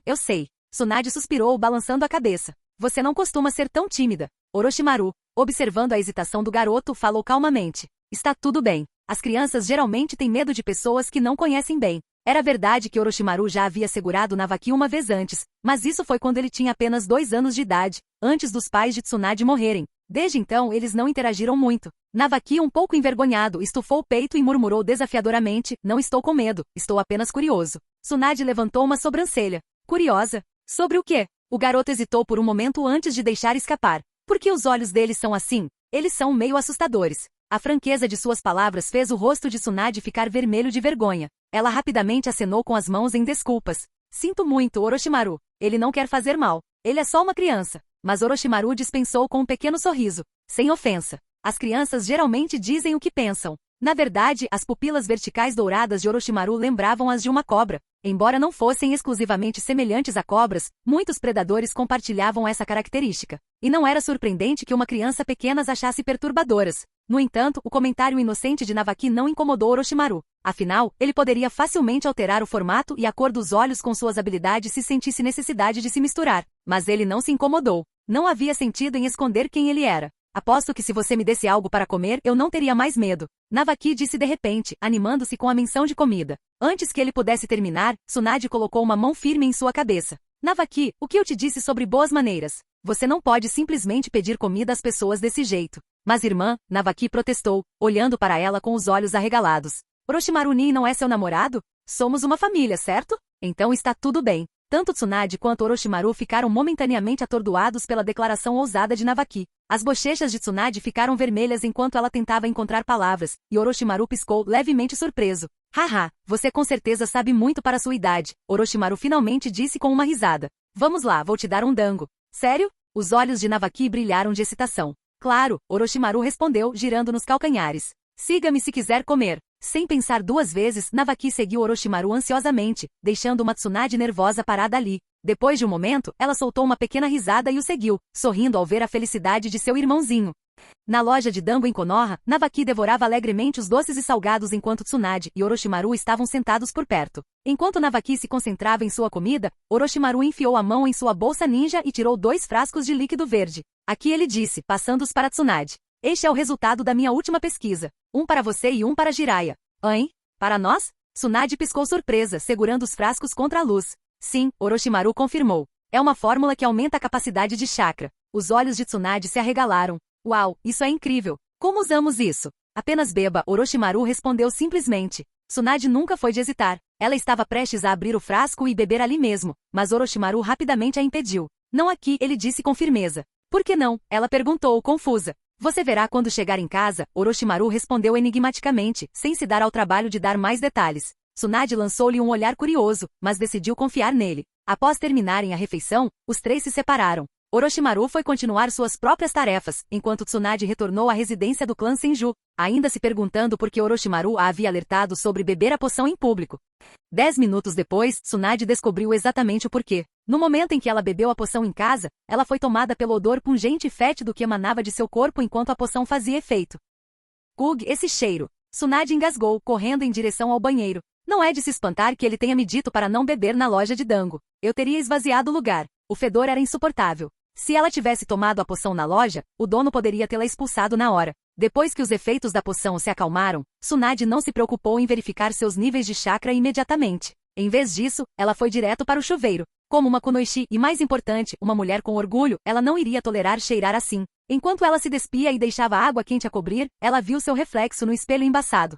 Eu sei. Tsunade suspirou, balançando a cabeça. Você não costuma ser tão tímida. Orochimaru, observando a hesitação do garoto, falou calmamente. Está tudo bem. As crianças geralmente têm medo de pessoas que não conhecem bem. Era verdade que Orochimaru já havia segurado Navaki uma vez antes, mas isso foi quando ele tinha apenas 2 anos de idade, antes dos pais de Tsunade morrerem. Desde então eles não interagiram muito. Navaki, um pouco envergonhado, estufou o peito e murmurou desafiadoramente, não estou com medo, estou apenas curioso. Tsunade levantou uma sobrancelha. Curiosa? Sobre o quê? O garoto hesitou por um momento antes de deixar escapar. Por que os olhos deles são assim? Eles são meio assustadores. A franqueza de suas palavras fez o rosto de Tsunade ficar vermelho de vergonha. Ela rapidamente acenou com as mãos em desculpas. Sinto muito, Orochimaru. Ele não quer fazer mal. Ele é só uma criança. Mas Orochimaru dispensou com um pequeno sorriso. Sem ofensa. As crianças geralmente dizem o que pensam. Na verdade, as pupilas verticais douradas de Orochimaru lembravam as de uma cobra. Embora não fossem exclusivamente semelhantes a cobras, muitos predadores compartilhavam essa característica. E não era surpreendente que uma criança pequena as achasse perturbadoras. No entanto, o comentário inocente de Navaki não incomodou Orochimaru. Afinal, ele poderia facilmente alterar o formato e a cor dos olhos com suas habilidades se sentisse necessidade de se misturar. Mas ele não se incomodou. Não havia sentido em esconder quem ele era. Aposto que se você me desse algo para comer, eu não teria mais medo. Navaki disse de repente, animando-se com a menção de comida. Antes que ele pudesse terminar, Tsunade colocou uma mão firme em sua cabeça. Navaki, o que eu te disse sobre boas maneiras? Você não pode simplesmente pedir comida às pessoas desse jeito. Mas irmã, Navaki protestou, olhando para ela com os olhos arregalados. Orochimaru Nin não é seu namorado? Somos uma família, certo? Então está tudo bem. Tanto Tsunade quanto Orochimaru ficaram momentaneamente atordoados pela declaração ousada de Navaki. As bochechas de Tsunade ficaram vermelhas enquanto ela tentava encontrar palavras, e Orochimaru piscou levemente surpreso. Haha, você com certeza sabe muito para sua idade, Orochimaru finalmente disse com uma risada. Vamos lá, vou te dar um dango. Sério? Os olhos de Navaki brilharam de excitação. Claro, Orochimaru respondeu, girando nos calcanhares. Siga-me se quiser comer. Sem pensar 2 vezes, Navaki seguiu Orochimaru ansiosamente, deixando uma Tsunade nervosa parada ali. Depois de um momento, ela soltou uma pequena risada e o seguiu, sorrindo ao ver a felicidade de seu irmãozinho. Na loja de Dango em Konoha, Navaki devorava alegremente os doces e salgados enquanto Tsunade e Orochimaru estavam sentados por perto. Enquanto Navaki se concentrava em sua comida, Orochimaru enfiou a mão em sua bolsa ninja e tirou 2 frascos de líquido verde. Aqui ele disse, passando-os para Tsunade. Este é o resultado da minha última pesquisa. Um para você e um para Jiraiya. Hein? Para nós? Tsunade piscou surpresa, segurando os frascos contra a luz. Sim, Orochimaru confirmou. É uma fórmula que aumenta a capacidade de chakra. Os olhos de Tsunade se arregalaram. Uau, isso é incrível. Como usamos isso? Apenas beba, Orochimaru respondeu simplesmente. Tsunade nunca foi de hesitar. Ela estava prestes a abrir o frasco e beber ali mesmo, mas Orochimaru rapidamente a impediu. Não aqui, ele disse com firmeza. Por que não? Ela perguntou, confusa. Você verá quando chegar em casa, Orochimaru respondeu enigmaticamente, sem se dar ao trabalho de dar mais detalhes. Tsunade lançou-lhe um olhar curioso, mas decidiu confiar nele. Após terminarem a refeição, os 3 se separaram. Orochimaru foi continuar suas próprias tarefas, enquanto Tsunade retornou à residência do clã Senju, ainda se perguntando por que Orochimaru a havia alertado sobre beber a poção em público. 10 minutos depois, Tsunade descobriu exatamente o porquê. No momento em que ela bebeu a poção em casa, ela foi tomada pelo odor pungente e fétido que emanava de seu corpo enquanto a poção fazia efeito. Kug, esse cheiro. Tsunade engasgou, correndo em direção ao banheiro. Não é de se espantar que ele tenha me dito para não beber na loja de Dango. Eu teria esvaziado o lugar. O fedor era insuportável. Se ela tivesse tomado a poção na loja, o dono poderia tê-la expulsado na hora. Depois que os efeitos da poção se acalmaram, Tsunade não se preocupou em verificar seus níveis de chakra imediatamente. Em vez disso, ela foi direto para o chuveiro. Como uma kunoichi e, mais importante, uma mulher com orgulho, ela não iria tolerar cheirar assim. Enquanto ela se despia e deixava a água quente a cobrir, ela viu seu reflexo no espelho embaçado.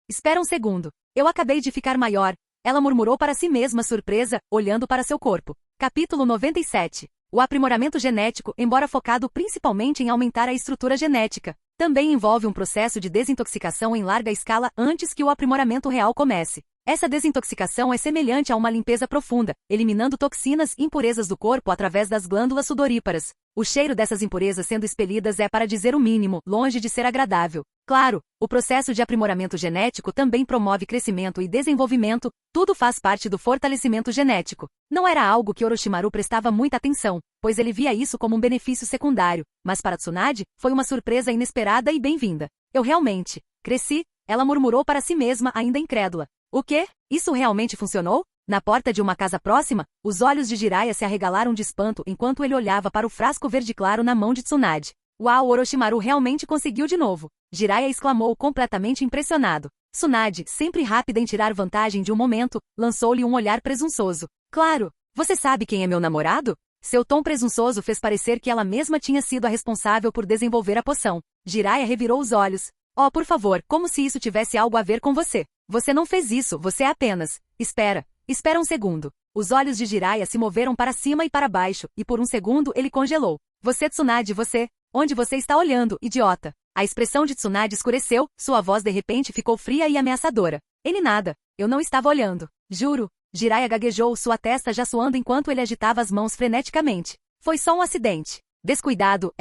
Espera um segundo. Eu acabei de ficar maior. Ela murmurou para si mesma surpresa, olhando para seu corpo. Capítulo 97. O aprimoramento genético, embora focado principalmente em aumentar a estrutura genética, também envolve um processo de desintoxicação em larga escala antes que o aprimoramento real comece. Essa desintoxicação é semelhante a uma limpeza profunda, eliminando toxinas e impurezas do corpo através das glândulas sudoríparas. O cheiro dessas impurezas sendo expelidas é, para dizer o mínimo, longe de ser agradável. Claro, o processo de aprimoramento genético também promove crescimento e desenvolvimento, tudo faz parte do fortalecimento genético. Não era algo que Orochimaru prestava muita atenção, pois ele via isso como um benefício secundário, mas para Tsunade, foi uma surpresa inesperada e bem-vinda. Eu realmente cresci, ela murmurou para si mesma ainda incrédula. O quê? Isso realmente funcionou? Na porta de uma casa próxima, os olhos de Jiraiya se arregalaram de espanto enquanto ele olhava para o frasco verde claro na mão de Tsunade. Uau, Orochimaru realmente conseguiu de novo! Jiraiya exclamou completamente impressionado. Tsunade, sempre rápida em tirar vantagem de um momento, lançou-lhe um olhar presunçoso. Claro! Você sabe quem é meu namorado? Seu tom presunçoso fez parecer que ela mesma tinha sido a responsável por desenvolver a poção. Jiraiya revirou os olhos. Oh, por favor, como se isso tivesse algo a ver com você. Você não fez isso, você apenas... Espera um segundo. Os olhos de Jiraiya se moveram para cima e para baixo, e por um segundo ele congelou. Você, Tsunade, você... Onde você está olhando, idiota? A expressão de Tsunade escureceu, sua voz de repente ficou fria e ameaçadora. Ele nada. Eu não estava olhando. Juro. Jiraiya gaguejou, sua testa já suando enquanto ele agitava as mãos freneticamente. Foi só um acidente. Descuidado,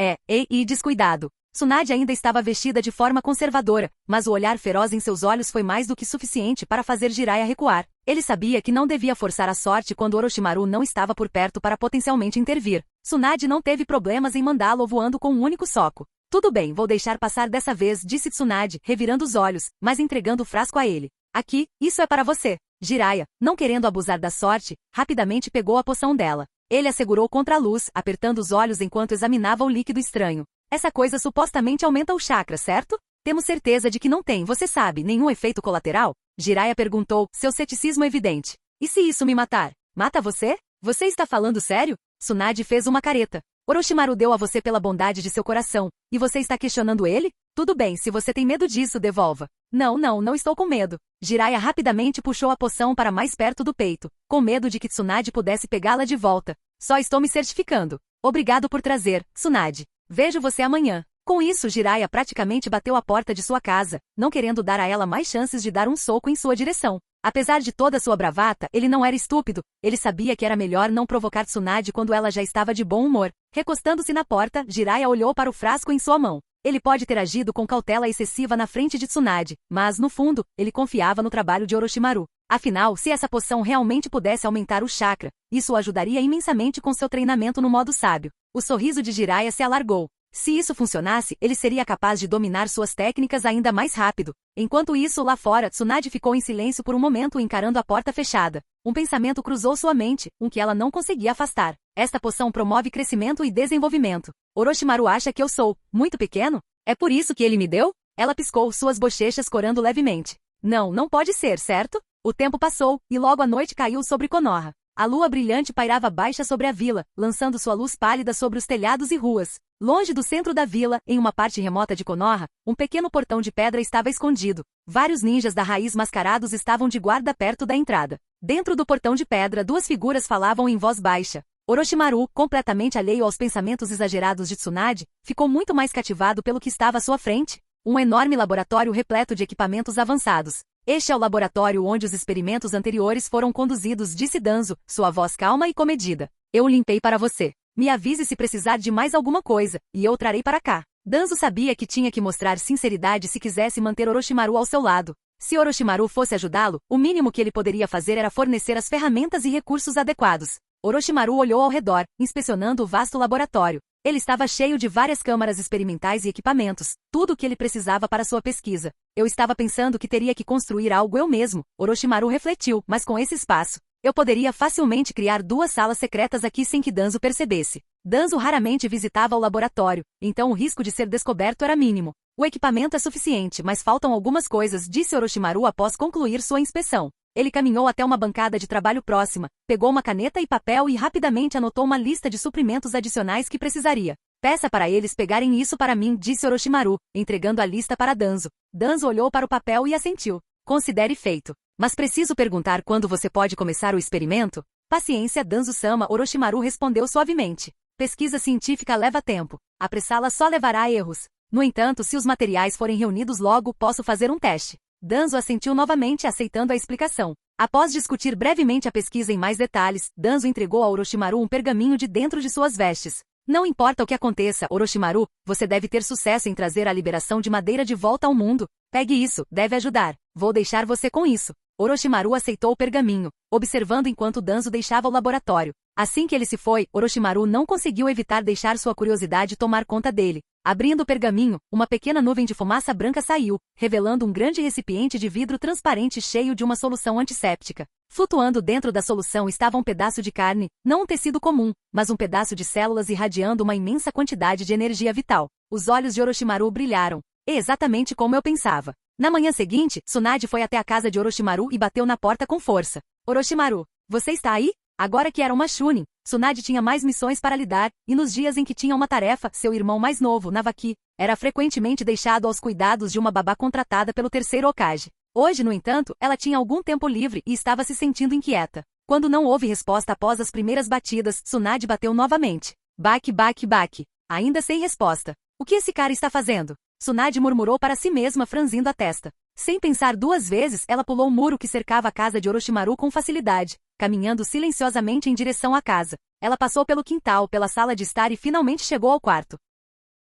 descuidado. Tsunade ainda estava vestida de forma conservadora, mas o olhar feroz em seus olhos foi mais do que suficiente para fazer Jiraiya recuar. Ele sabia que não devia forçar a sorte quando Orochimaru não estava por perto para potencialmente intervir. Tsunade não teve problemas em mandá-lo voando com um único soco. Tudo bem, vou deixar passar dessa vez, disse Tsunade, revirando os olhos, mas entregando o frasco a ele. Aqui, isso é para você. Jiraiya, não querendo abusar da sorte, rapidamente pegou a poção dela. Ele a segurou contra a luz, apertando os olhos enquanto examinava o líquido estranho. Essa coisa supostamente aumenta o chakra, certo? Temos certeza de que não tem, você sabe, nenhum efeito colateral? Jiraiya perguntou, seu ceticismo evidente. E se isso me matar? Mata você? Você está falando sério? Tsunade fez uma careta. Orochimaru deu a você pela bondade de seu coração, e você está questionando ele? Tudo bem, se você tem medo disso, devolva. Não estou com medo. Jiraiya rapidamente puxou a poção para mais perto do peito, com medo de que Tsunade pudesse pegá-la de volta. Só estou me certificando. Obrigado por trazer, Tsunade. Vejo você amanhã. Com isso, Jiraiya praticamente bateu a porta de sua casa, não querendo dar a ela mais chances de dar um soco em sua direção. Apesar de toda sua bravata, ele não era estúpido. Ele sabia que era melhor não provocar Tsunade quando ela já estava de bom humor. Recostando-se na porta, Jiraiya olhou para o frasco em sua mão. Ele pode ter agido com cautela excessiva na frente de Tsunade, mas, no fundo, ele confiava no trabalho de Orochimaru. Afinal, se essa poção realmente pudesse aumentar o chakra, isso o ajudaria imensamente com seu treinamento no modo sábio. O sorriso de Jiraiya se alargou. Se isso funcionasse, ele seria capaz de dominar suas técnicas ainda mais rápido. Enquanto isso, lá fora, Tsunade ficou em silêncio por um momento encarando a porta fechada. Um pensamento cruzou sua mente, um que ela não conseguia afastar. Esta poção promove crescimento e desenvolvimento. Orochimaru acha que eu sou muito pequeno? É por isso que ele me deu? Ela piscou, suas bochechas corando levemente. Não, não pode ser, certo? O tempo passou, e logo a noite caiu sobre Konoha. A lua brilhante pairava baixa sobre a vila, lançando sua luz pálida sobre os telhados e ruas. Longe do centro da vila, em uma parte remota de Konoha, um pequeno portão de pedra estava escondido. Vários ninjas da raiz mascarados estavam de guarda perto da entrada. Dentro do portão de pedra, duas figuras falavam em voz baixa. Orochimaru, completamente alheio aos pensamentos exagerados de Tsunade, ficou muito mais cativado pelo que estava à sua frente. Um enorme laboratório repleto de equipamentos avançados. Este é o laboratório onde os experimentos anteriores foram conduzidos, disse Danzo, sua voz calma e comedida. Eu o limpei para você. Me avise se precisar de mais alguma coisa, e eu trarei para cá. Danzo sabia que tinha que mostrar sinceridade se quisesse manter Orochimaru ao seu lado. Se Orochimaru fosse ajudá-lo, o mínimo que ele poderia fazer era fornecer as ferramentas e recursos adequados. Orochimaru olhou ao redor, inspecionando o vasto laboratório. Ele estava cheio de várias câmaras experimentais e equipamentos, tudo o que ele precisava para sua pesquisa. Eu estava pensando que teria que construir algo eu mesmo, Orochimaru refletiu, mas com esse espaço, eu poderia facilmente criar 2 salas secretas aqui sem que Danzo percebesse. Danzo raramente visitava o laboratório, então o risco de ser descoberto era mínimo. O equipamento é suficiente, mas faltam algumas coisas, disse Orochimaru após concluir sua inspeção. Ele caminhou até uma bancada de trabalho próxima, pegou uma caneta e papel e rapidamente anotou uma lista de suprimentos adicionais que precisaria. Peça para eles pegarem isso para mim, disse Orochimaru, entregando a lista para Danzo. Danzo olhou para o papel e assentiu. Considere feito. Mas preciso perguntar quando você pode começar o experimento? Paciência, Danzo-sama, Orochimaru respondeu suavemente. Pesquisa científica leva tempo. Apressá-la só levará a erros. No entanto, se os materiais forem reunidos logo, posso fazer um teste. Danzo assentiu novamente, aceitando a explicação. Após discutir brevemente a pesquisa em mais detalhes, Danzo entregou a Orochimaru um pergaminho de dentro de suas vestes. Não importa o que aconteça, Orochimaru, você deve ter sucesso em trazer a liberação de madeira de volta ao mundo. Pegue isso, deve ajudar. Vou deixar você com isso. Orochimaru aceitou o pergaminho, observando enquanto Danzo deixava o laboratório. Assim que ele se foi, Orochimaru não conseguiu evitar deixar sua curiosidade tomar conta dele. Abrindo o pergaminho, uma pequena nuvem de fumaça branca saiu, revelando um grande recipiente de vidro transparente cheio de uma solução antisséptica. Flutuando dentro da solução estava um pedaço de carne, não um tecido comum, mas um pedaço de células irradiando uma imensa quantidade de energia vital. Os olhos de Orochimaru brilharam. Exatamente como eu pensava. Na manhã seguinte, Tsunade foi até a casa de Orochimaru e bateu na porta com força. Orochimaru, você está aí? Agora que era uma Chunin, Tsunade tinha mais missões para lidar, e nos dias em que tinha uma tarefa, seu irmão mais novo, Navaki, era frequentemente deixado aos cuidados de uma babá contratada pelo terceiro Hokage. Hoje, no entanto, ela tinha algum tempo livre e estava se sentindo inquieta. Quando não houve resposta após as primeiras batidas, Tsunade bateu novamente. Baque, baque, baque. Ainda sem resposta. O que esse cara está fazendo? Tsunade murmurou para si mesma, franzindo a testa. Sem pensar 2 vezes, ela pulou o muro que cercava a casa de Orochimaru com facilidade, caminhando silenciosamente em direção à casa. Ela passou pelo quintal, pela sala de estar e finalmente chegou ao quarto.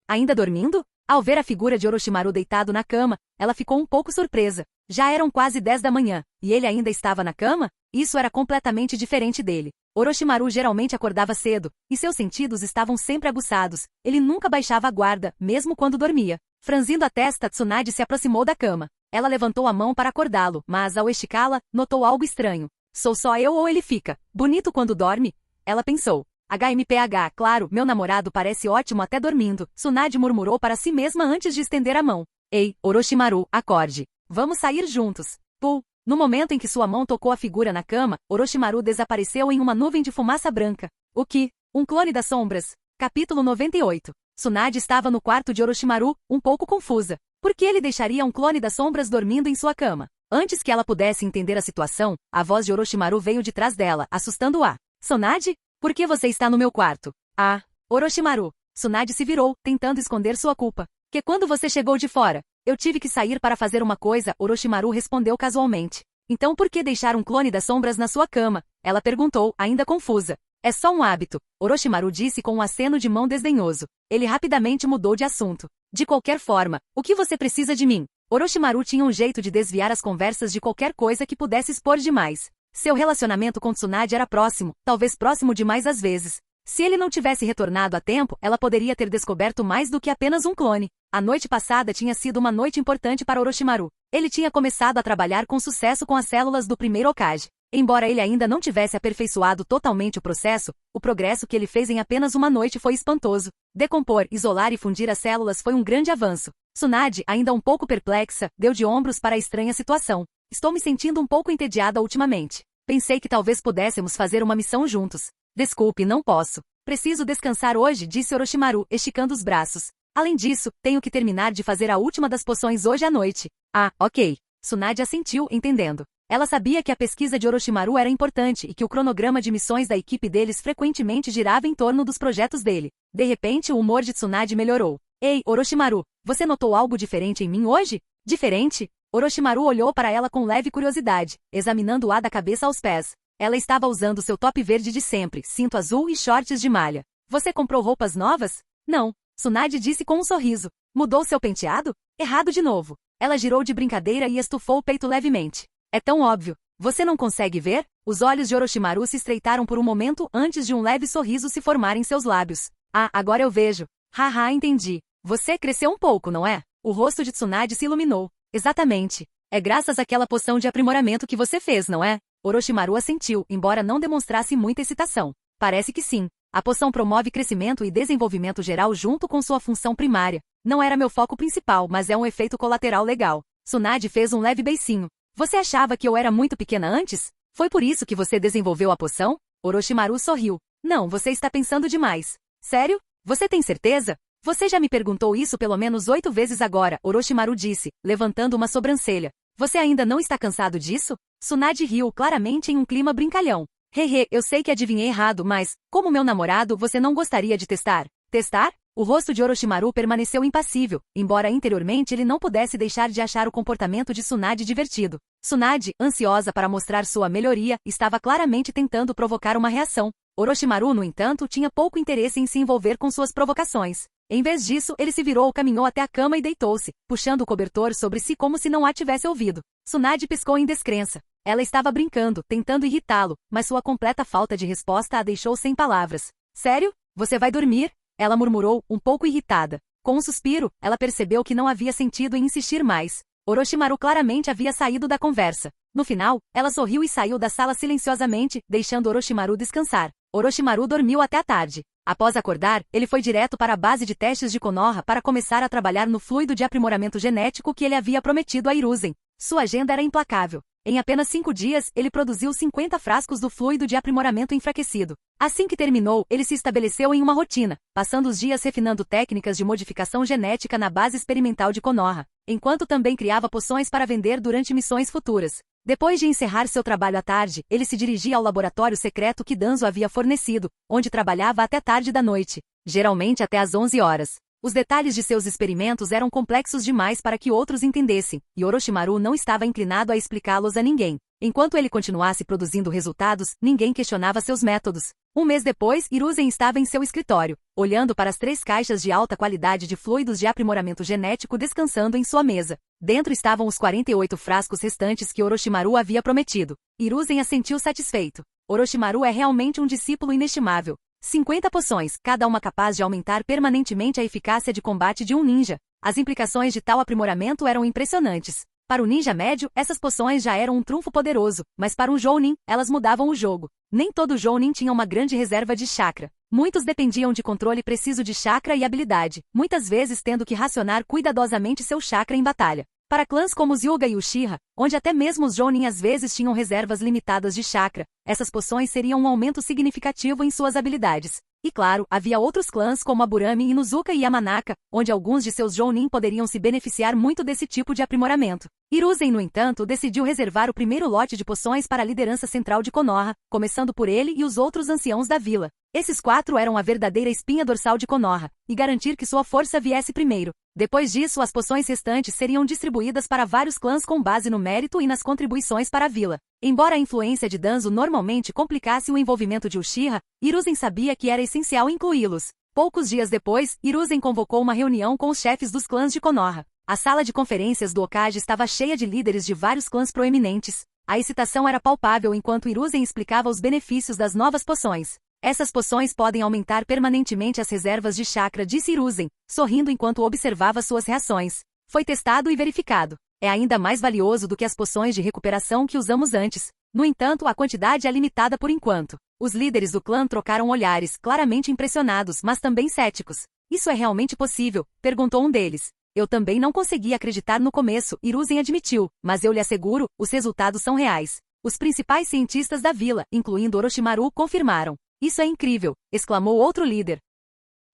Ainda dormindo? Ao ver a figura de Orochimaru deitado na cama, ela ficou um pouco surpresa. Já eram quase 10 da manhã, e ele ainda estava na cama? Isso era completamente diferente dele. Orochimaru geralmente acordava cedo, e seus sentidos estavam sempre aguçados. Ele nunca baixava a guarda, mesmo quando dormia. Franzindo a testa, Tsunade se aproximou da cama. Ela levantou a mão para acordá-lo, mas ao esticá-la, notou algo estranho. Sou só eu ou ele fica bonito quando dorme? Ela pensou. HMPH, claro, meu namorado parece ótimo até dormindo, Tsunade murmurou para si mesma antes de estender a mão. Ei, Orochimaru, acorde. Vamos sair juntos. Pul. No momento em que sua mão tocou a figura na cama, Orochimaru desapareceu em uma nuvem de fumaça branca. O que? Um clone das sombras. Capítulo 98. Tsunade estava no quarto de Orochimaru, um pouco confusa. Por que ele deixaria um clone das sombras dormindo em sua cama? Antes que ela pudesse entender a situação, a voz de Orochimaru veio de trás dela, assustando-a. Tsunade? Por que você está no meu quarto? Ah, Orochimaru. Tsunade se virou, tentando esconder sua culpa. Que quando você chegou de fora? Eu tive que sair para fazer uma coisa, Orochimaru respondeu casualmente. Então por que deixar um clone das sombras na sua cama? Ela perguntou, ainda confusa. É só um hábito, Orochimaru disse com um aceno de mão desdenhoso. Ele rapidamente mudou de assunto. De qualquer forma, o que você precisa de mim? Orochimaru tinha um jeito de desviar as conversas de qualquer coisa que pudesse expor demais. Seu relacionamento com Tsunade era próximo, talvez próximo demais às vezes. Se ele não tivesse retornado a tempo, ela poderia ter descoberto mais do que apenas um clone. A noite passada tinha sido uma noite importante para Orochimaru. Ele tinha começado a trabalhar com sucesso com as células do primeiro Hokage. Embora ele ainda não tivesse aperfeiçoado totalmente o processo, o progresso que ele fez em apenas uma noite foi espantoso. Decompor, isolar e fundir as células foi um grande avanço. Tsunade, ainda um pouco perplexa, deu de ombros para a estranha situação. Estou me sentindo um pouco entediada ultimamente. Pensei que talvez pudéssemos fazer uma missão juntos. Desculpe, não posso. Preciso descansar hoje, disse Orochimaru, esticando os braços. Além disso, tenho que terminar de fazer a última das poções hoje à noite. Ah, ok. Tsunade assentiu, entendendo. Ela sabia que a pesquisa de Orochimaru era importante e que o cronograma de missões da equipe deles frequentemente girava em torno dos projetos dele. De repente, o humor de Tsunade melhorou. Ei, Orochimaru, você notou algo diferente em mim hoje? Diferente? Orochimaru olhou para ela com leve curiosidade, examinando-a da cabeça aos pés. Ela estava usando seu top verde de sempre, cinto azul e shorts de malha. Você comprou roupas novas? Não. Tsunade disse com um sorriso. Mudou seu penteado? Errado de novo. Ela girou de brincadeira e estufou o peito levemente. É tão óbvio. Você não consegue ver? Os olhos de Orochimaru se estreitaram por um momento antes de um leve sorriso se formar em seus lábios. Ah, agora eu vejo. Haha, entendi. Você cresceu um pouco, não é? O rosto de Tsunade se iluminou. Exatamente. É graças àquela poção de aprimoramento que você fez, não é? Orochimaru assentiu, embora não demonstrasse muita excitação. Parece que sim. A poção promove crescimento e desenvolvimento geral junto com sua função primária. Não era meu foco principal, mas é um efeito colateral legal. Tsunade fez um leve beicinho. Você achava que eu era muito pequena antes? Foi por isso que você desenvolveu a poção? Orochimaru sorriu. Não, você está pensando demais. Sério? Você tem certeza? Você já me perguntou isso pelo menos 8 vezes agora, Orochimaru disse, levantando uma sobrancelha. Você ainda não está cansado disso? Tsunade riu claramente em um clima brincalhão. Hehe, eu sei que adivinhei errado, mas, como meu namorado, você não gostaria de testar? Testar? O rosto de Orochimaru permaneceu impassível, embora interiormente ele não pudesse deixar de achar o comportamento de Tsunade divertido. Tsunade, ansiosa para mostrar sua melhoria, estava claramente tentando provocar uma reação. Orochimaru, no entanto, tinha pouco interesse em se envolver com suas provocações. Em vez disso, ele se virou, caminhou até a cama e deitou-se, puxando o cobertor sobre si como se não a tivesse ouvido. Tsunade piscou em descrença. Ela estava brincando, tentando irritá-lo, mas sua completa falta de resposta a deixou sem palavras. Sério? Você vai dormir? Ela murmurou, um pouco irritada. Com um suspiro, ela percebeu que não havia sentido em insistir mais. Orochimaru claramente havia saído da conversa. No final, ela sorriu e saiu da sala silenciosamente, deixando Orochimaru descansar. Orochimaru dormiu até a tarde. Após acordar, ele foi direto para a base de testes de Konoha para começar a trabalhar no fluido de aprimoramento genético que ele havia prometido a Hiruzen. Sua agenda era implacável. Em apenas 5 dias, ele produziu 50 frascos do fluido de aprimoramento enfraquecido. Assim que terminou, ele se estabeleceu em uma rotina, passando os dias refinando técnicas de modificação genética na base experimental de Konoha, enquanto também criava poções para vender durante missões futuras. Depois de encerrar seu trabalho à tarde, ele se dirigia ao laboratório secreto que Danzo havia fornecido, onde trabalhava até tarde da noite, geralmente até às 11 horas. Os detalhes de seus experimentos eram complexos demais para que outros entendessem, e Orochimaru não estava inclinado a explicá-los a ninguém. Enquanto ele continuasse produzindo resultados, ninguém questionava seus métodos. Um mês depois, Hiruzen estava em seu escritório, olhando para as 3 caixas de alta qualidade de fluidos de aprimoramento genético descansando em sua mesa. Dentro estavam os 48 frascos restantes que Orochimaru havia prometido. Hiruzen assentiu satisfeito. Orochimaru é realmente um discípulo inestimável. 50 poções, cada uma capaz de aumentar permanentemente a eficácia de combate de um ninja. As implicações de tal aprimoramento eram impressionantes. Para o ninja médio, essas poções já eram um trunfo poderoso, mas para um jounin, elas mudavam o jogo. Nem todo jounin tinha uma grande reserva de chakra. Muitos dependiam de controle preciso de chakra e habilidade, muitas vezes tendo que racionar cuidadosamente seu chakra em batalha. Para clãs como os Hyuga e Uchiha, onde até mesmo os jounin às vezes tinham reservas limitadas de chakra, essas poções seriam um aumento significativo em suas habilidades. E claro, havia outros clãs como Aburami, Inuzuka e Yamanaka, onde alguns de seus jounin poderiam se beneficiar muito desse tipo de aprimoramento. Hiruzen, no entanto, decidiu reservar o primeiro lote de poções para a liderança central de Konoha, começando por ele e os outros anciãos da vila. Esses 4 eram a verdadeira espinha dorsal de Konoha, e garantir que sua força viesse primeiro. Depois disso, as poções restantes seriam distribuídas para vários clãs com base no mérito e nas contribuições para a vila. Embora a influência de Danzo normalmente complicasse o envolvimento de Uchiha, Hiruzen sabia que era essencial incluí-los. Poucos dias depois, Hiruzen convocou uma reunião com os chefes dos clãs de Konoha. A sala de conferências do Hokage estava cheia de líderes de vários clãs proeminentes. A excitação era palpável enquanto Hiruzen explicava os benefícios das novas poções. Essas poções podem aumentar permanentemente as reservas de chakra, disse Hiruzen, sorrindo enquanto observava suas reações. Foi testado e verificado. É ainda mais valioso do que as poções de recuperação que usamos antes. No entanto, a quantidade é limitada por enquanto. Os líderes do clã trocaram olhares, claramente impressionados, mas também céticos. Isso é realmente possível? Perguntou um deles. Eu também não consegui acreditar no começo, Hiruzen admitiu, mas eu lhe asseguro, os resultados são reais. Os principais cientistas da vila, incluindo Orochimaru, confirmaram. Isso é incrível, exclamou outro líder.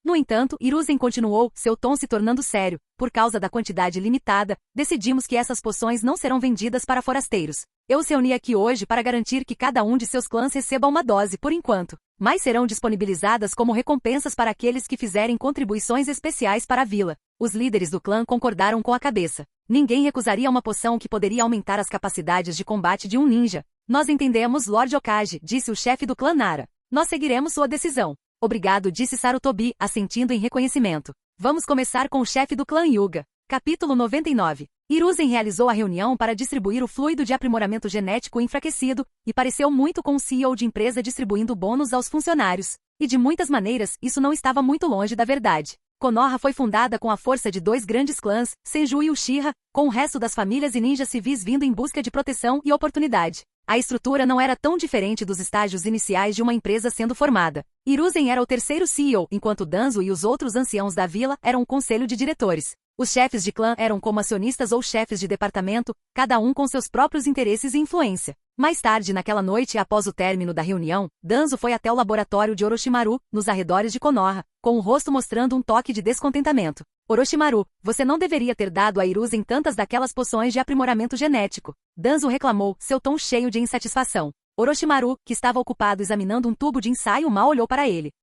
No entanto, Hiruzen continuou, seu tom se tornando sério. Por causa da quantidade limitada, decidimos que essas poções não serão vendidas para forasteiros. Eu os reuni aqui hoje para garantir que cada um de seus clãs receba uma dose, por enquanto. Mas serão disponibilizadas como recompensas para aqueles que fizerem contribuições especiais para a vila. Os líderes do clã concordaram com a cabeça. Ninguém recusaria uma poção que poderia aumentar as capacidades de combate de um ninja. Nós entendemos, Lord Okage, disse o chefe do clã Nara. Nós seguiremos sua decisão. Obrigado, disse Sarutobi, assentindo em reconhecimento. Vamos começar com o chefe do clã Hyuga. Capítulo 99. Hiruzen realizou a reunião para distribuir o fluido de aprimoramento genético enfraquecido, e pareceu muito com o CEO de empresa distribuindo bônus aos funcionários. E de muitas maneiras, isso não estava muito longe da verdade. Konoha foi fundada com a força de dois grandes clãs, Senju e Uchiha, com o resto das famílias e ninjas civis vindo em busca de proteção e oportunidade. A estrutura não era tão diferente dos estágios iniciais de uma empresa sendo formada. Hiruzen era o terceiro CEO, enquanto Danzo e os outros anciãos da vila eram o conselho de diretores. Os chefes de clã eram como acionistas ou chefes de departamento, cada um com seus próprios interesses e influência. Mais tarde naquela noite, após o término da reunião, Danzo foi até o laboratório de Orochimaru, nos arredores de Konoha, com o rosto mostrando um toque de descontentamento. Orochimaru, você não deveria ter dado a Hiruzen tantas daquelas poções de aprimoramento genético. Danzo reclamou, seu tom cheio de insatisfação. Orochimaru, que estava ocupado examinando um tubo de ensaio, mal olhou para ele.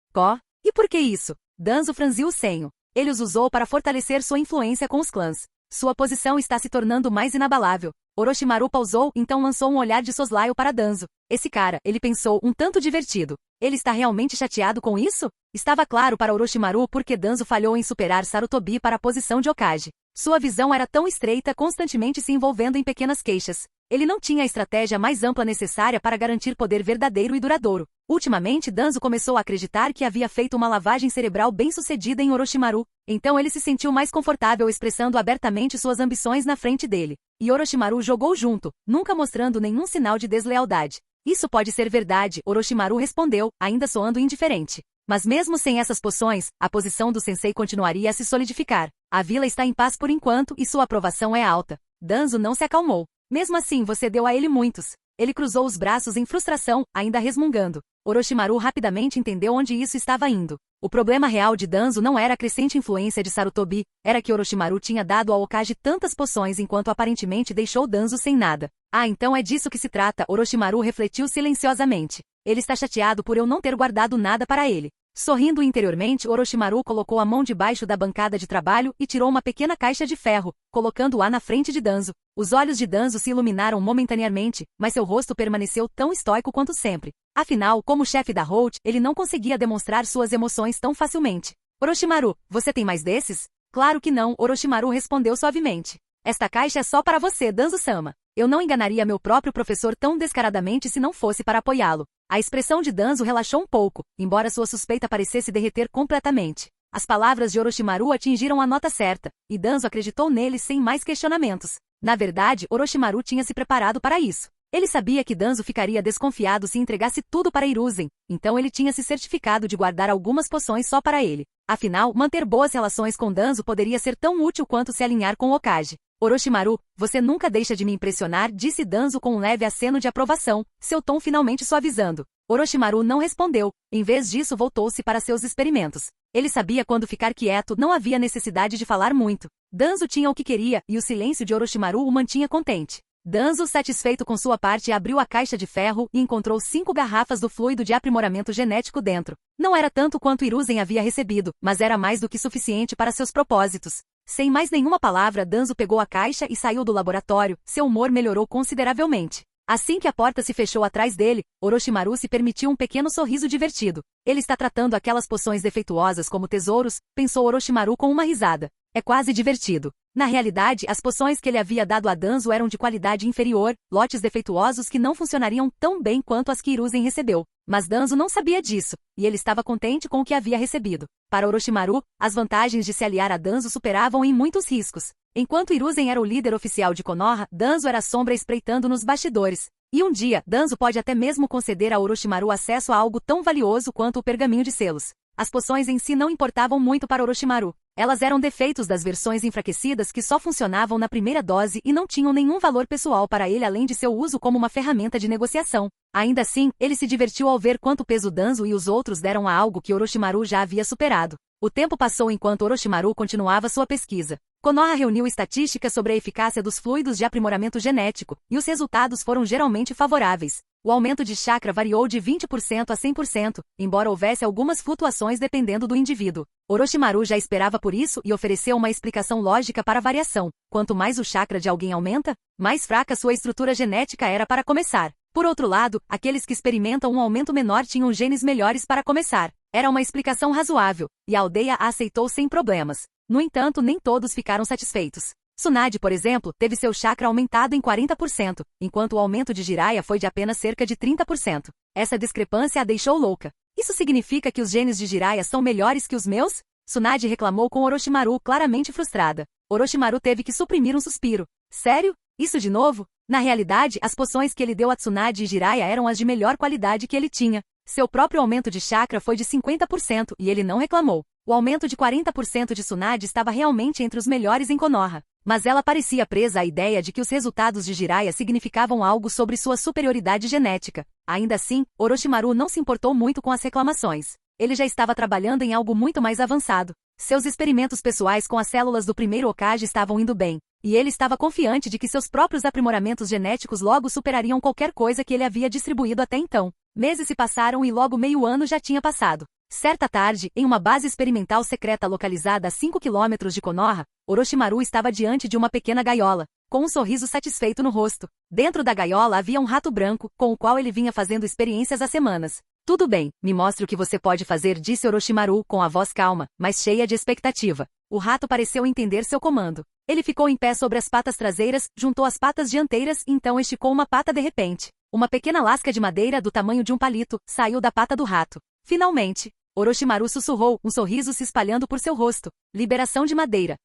E por que isso? Danzo franziu o senho. Ele os usou para fortalecer sua influência com os clãs. Sua posição está se tornando mais inabalável. Orochimaru pausou, então lançou um olhar de soslaio para Danzo. Esse cara, ele pensou, um tanto divertido. Ele está realmente chateado com isso? Estava claro para Orochimaru porque Danzo falhou em superar Sarutobi para a posição de Hokage. Sua visão era tão estreita, constantemente se envolvendo em pequenas queixas. Ele não tinha a estratégia mais ampla necessária para garantir poder verdadeiro e duradouro. Ultimamente, Danzo começou a acreditar que havia feito uma lavagem cerebral bem-sucedida em Orochimaru. Então ele se sentiu mais confortável expressando abertamente suas ambições na frente dele. E Orochimaru jogou junto, nunca mostrando nenhum sinal de deslealdade. Isso pode ser verdade, Orochimaru respondeu, ainda soando indiferente. Mas mesmo sem essas poções, a posição do sensei continuaria a se solidificar. A vila está em paz por enquanto e sua aprovação é alta. Danzo não se acalmou. Mesmo assim você deu a ele muitos. Ele cruzou os braços em frustração, ainda resmungando. Orochimaru rapidamente entendeu onde isso estava indo. O problema real de Danzo não era a crescente influência de Sarutobi, era que Orochimaru tinha dado ao Hokage tantas poções enquanto aparentemente deixou Danzo sem nada. Ah, então é disso que se trata, Orochimaru refletiu silenciosamente. Ele está chateado por eu não ter guardado nada para ele. Sorrindo interiormente, Orochimaru colocou a mão debaixo da bancada de trabalho e tirou uma pequena caixa de ferro, colocando-a na frente de Danzo. Os olhos de Danzo se iluminaram momentaneamente, mas seu rosto permaneceu tão estoico quanto sempre. Afinal, como chefe da Holt, ele não conseguia demonstrar suas emoções tão facilmente. Orochimaru, você tem mais desses? Claro que não, Orochimaru respondeu suavemente. Esta caixa é só para você, Danzo-sama. Eu não enganaria meu próprio professor tão descaradamente se não fosse para apoiá-lo. A expressão de Danzo relaxou um pouco, embora sua suspeita parecesse derreter completamente. As palavras de Orochimaru atingiram a nota certa, e Danzo acreditou nele sem mais questionamentos. Na verdade, Orochimaru tinha se preparado para isso. Ele sabia que Danzo ficaria desconfiado se entregasse tudo para Hiruzen, então ele tinha se certificado de guardar algumas poções só para ele. Afinal, manter boas relações com Danzo poderia ser tão útil quanto se alinhar com Hokage. Orochimaru, você nunca deixa de me impressionar, disse Danzo com um leve aceno de aprovação, seu tom finalmente suavizando. Orochimaru não respondeu, em vez disso voltou-se para seus experimentos. Ele sabia quando ficar quieto, não havia necessidade de falar muito. Danzo tinha o que queria, e o silêncio de Orochimaru o mantinha contente. Danzo, satisfeito com sua parte, abriu a caixa de ferro e encontrou 5 garrafas do fluido de aprimoramento genético dentro. Não era tanto quanto Hiruzen havia recebido, mas era mais do que suficiente para seus propósitos. Sem mais nenhuma palavra, Danzo pegou a caixa e saiu do laboratório, seu humor melhorou consideravelmente. Assim que a porta se fechou atrás dele, Orochimaru se permitiu um pequeno sorriso divertido. Ele está tratando aquelas poções defeituosas como tesouros, pensou Orochimaru com uma risada. É quase divertido. Na realidade, as poções que ele havia dado a Danzo eram de qualidade inferior, lotes defeituosos que não funcionariam tão bem quanto as que Hiruzen recebeu. Mas Danzo não sabia disso, e ele estava contente com o que havia recebido. Para Orochimaru, as vantagens de se aliar a Danzo superavam em muitos riscos. Enquanto Hiruzen era o líder oficial de Konoha, Danzo era a sombra espreitando nos bastidores. E um dia, Danzo pode até mesmo conceder a Orochimaru acesso a algo tão valioso quanto o pergaminho de selos. As poções em si não importavam muito para Orochimaru. Elas eram defeitos das versões enfraquecidas que só funcionavam na primeira dose e não tinham nenhum valor pessoal para ele além de seu uso como uma ferramenta de negociação. Ainda assim, ele se divertiu ao ver quanto peso Danzo e os outros deram a algo que Orochimaru já havia superado. O tempo passou enquanto Orochimaru continuava sua pesquisa. Konoha reuniu estatísticas sobre a eficácia dos fluidos de aprimoramento genético, e os resultados foram geralmente favoráveis. O aumento de chakra variou de 20% a 100%, embora houvesse algumas flutuações dependendo do indivíduo. Orochimaru já esperava por isso e ofereceu uma explicação lógica para a variação. Quanto mais o chakra de alguém aumenta, mais fraca sua estrutura genética era para começar. Por outro lado, aqueles que experimentam um aumento menor tinham genes melhores para começar. Era uma explicação razoável, e a aldeia a aceitou sem problemas. No entanto, nem todos ficaram satisfeitos. Tsunade, por exemplo, teve seu chakra aumentado em 40%, enquanto o aumento de Jiraiya foi de apenas cerca de 30%. Essa discrepância a deixou louca. Isso significa que os genes de Jiraiya são melhores que os meus? Tsunade reclamou com Orochimaru claramente frustrada. Orochimaru teve que suprimir um suspiro. Sério? Isso de novo? Na realidade, as poções que ele deu a Tsunade e Jiraiya eram as de melhor qualidade que ele tinha. Seu próprio aumento de chakra foi de 50% e ele não reclamou. O aumento de 40% de Tsunade estava realmente entre os melhores em Konoha. Mas ela parecia presa à ideia de que os resultados de Jiraiya significavam algo sobre sua superioridade genética. Ainda assim, Orochimaru não se importou muito com as reclamações. Ele já estava trabalhando em algo muito mais avançado. Seus experimentos pessoais com as células do primeiro Hokage estavam indo bem, e ele estava confiante de que seus próprios aprimoramentos genéticos logo superariam qualquer coisa que ele havia distribuído até então. Meses se passaram e logo meio ano já tinha passado. Certa tarde, em uma base experimental secreta localizada a 5 quilômetros de Konoha, Orochimaru estava diante de uma pequena gaiola, com um sorriso satisfeito no rosto. Dentro da gaiola havia um rato branco, com o qual ele vinha fazendo experiências há semanas. Tudo bem, me mostre o que você pode fazer, disse Orochimaru com a voz calma, mas cheia de expectativa. O rato pareceu entender seu comando. Ele ficou em pé sobre as patas traseiras, juntou as patas dianteiras e então esticou uma pata de repente. Uma pequena lasca de madeira do tamanho de um palito saiu da pata do rato. Finalmente, Orochimaru sussurrou, um sorriso se espalhando por seu rosto. Liberação de madeira.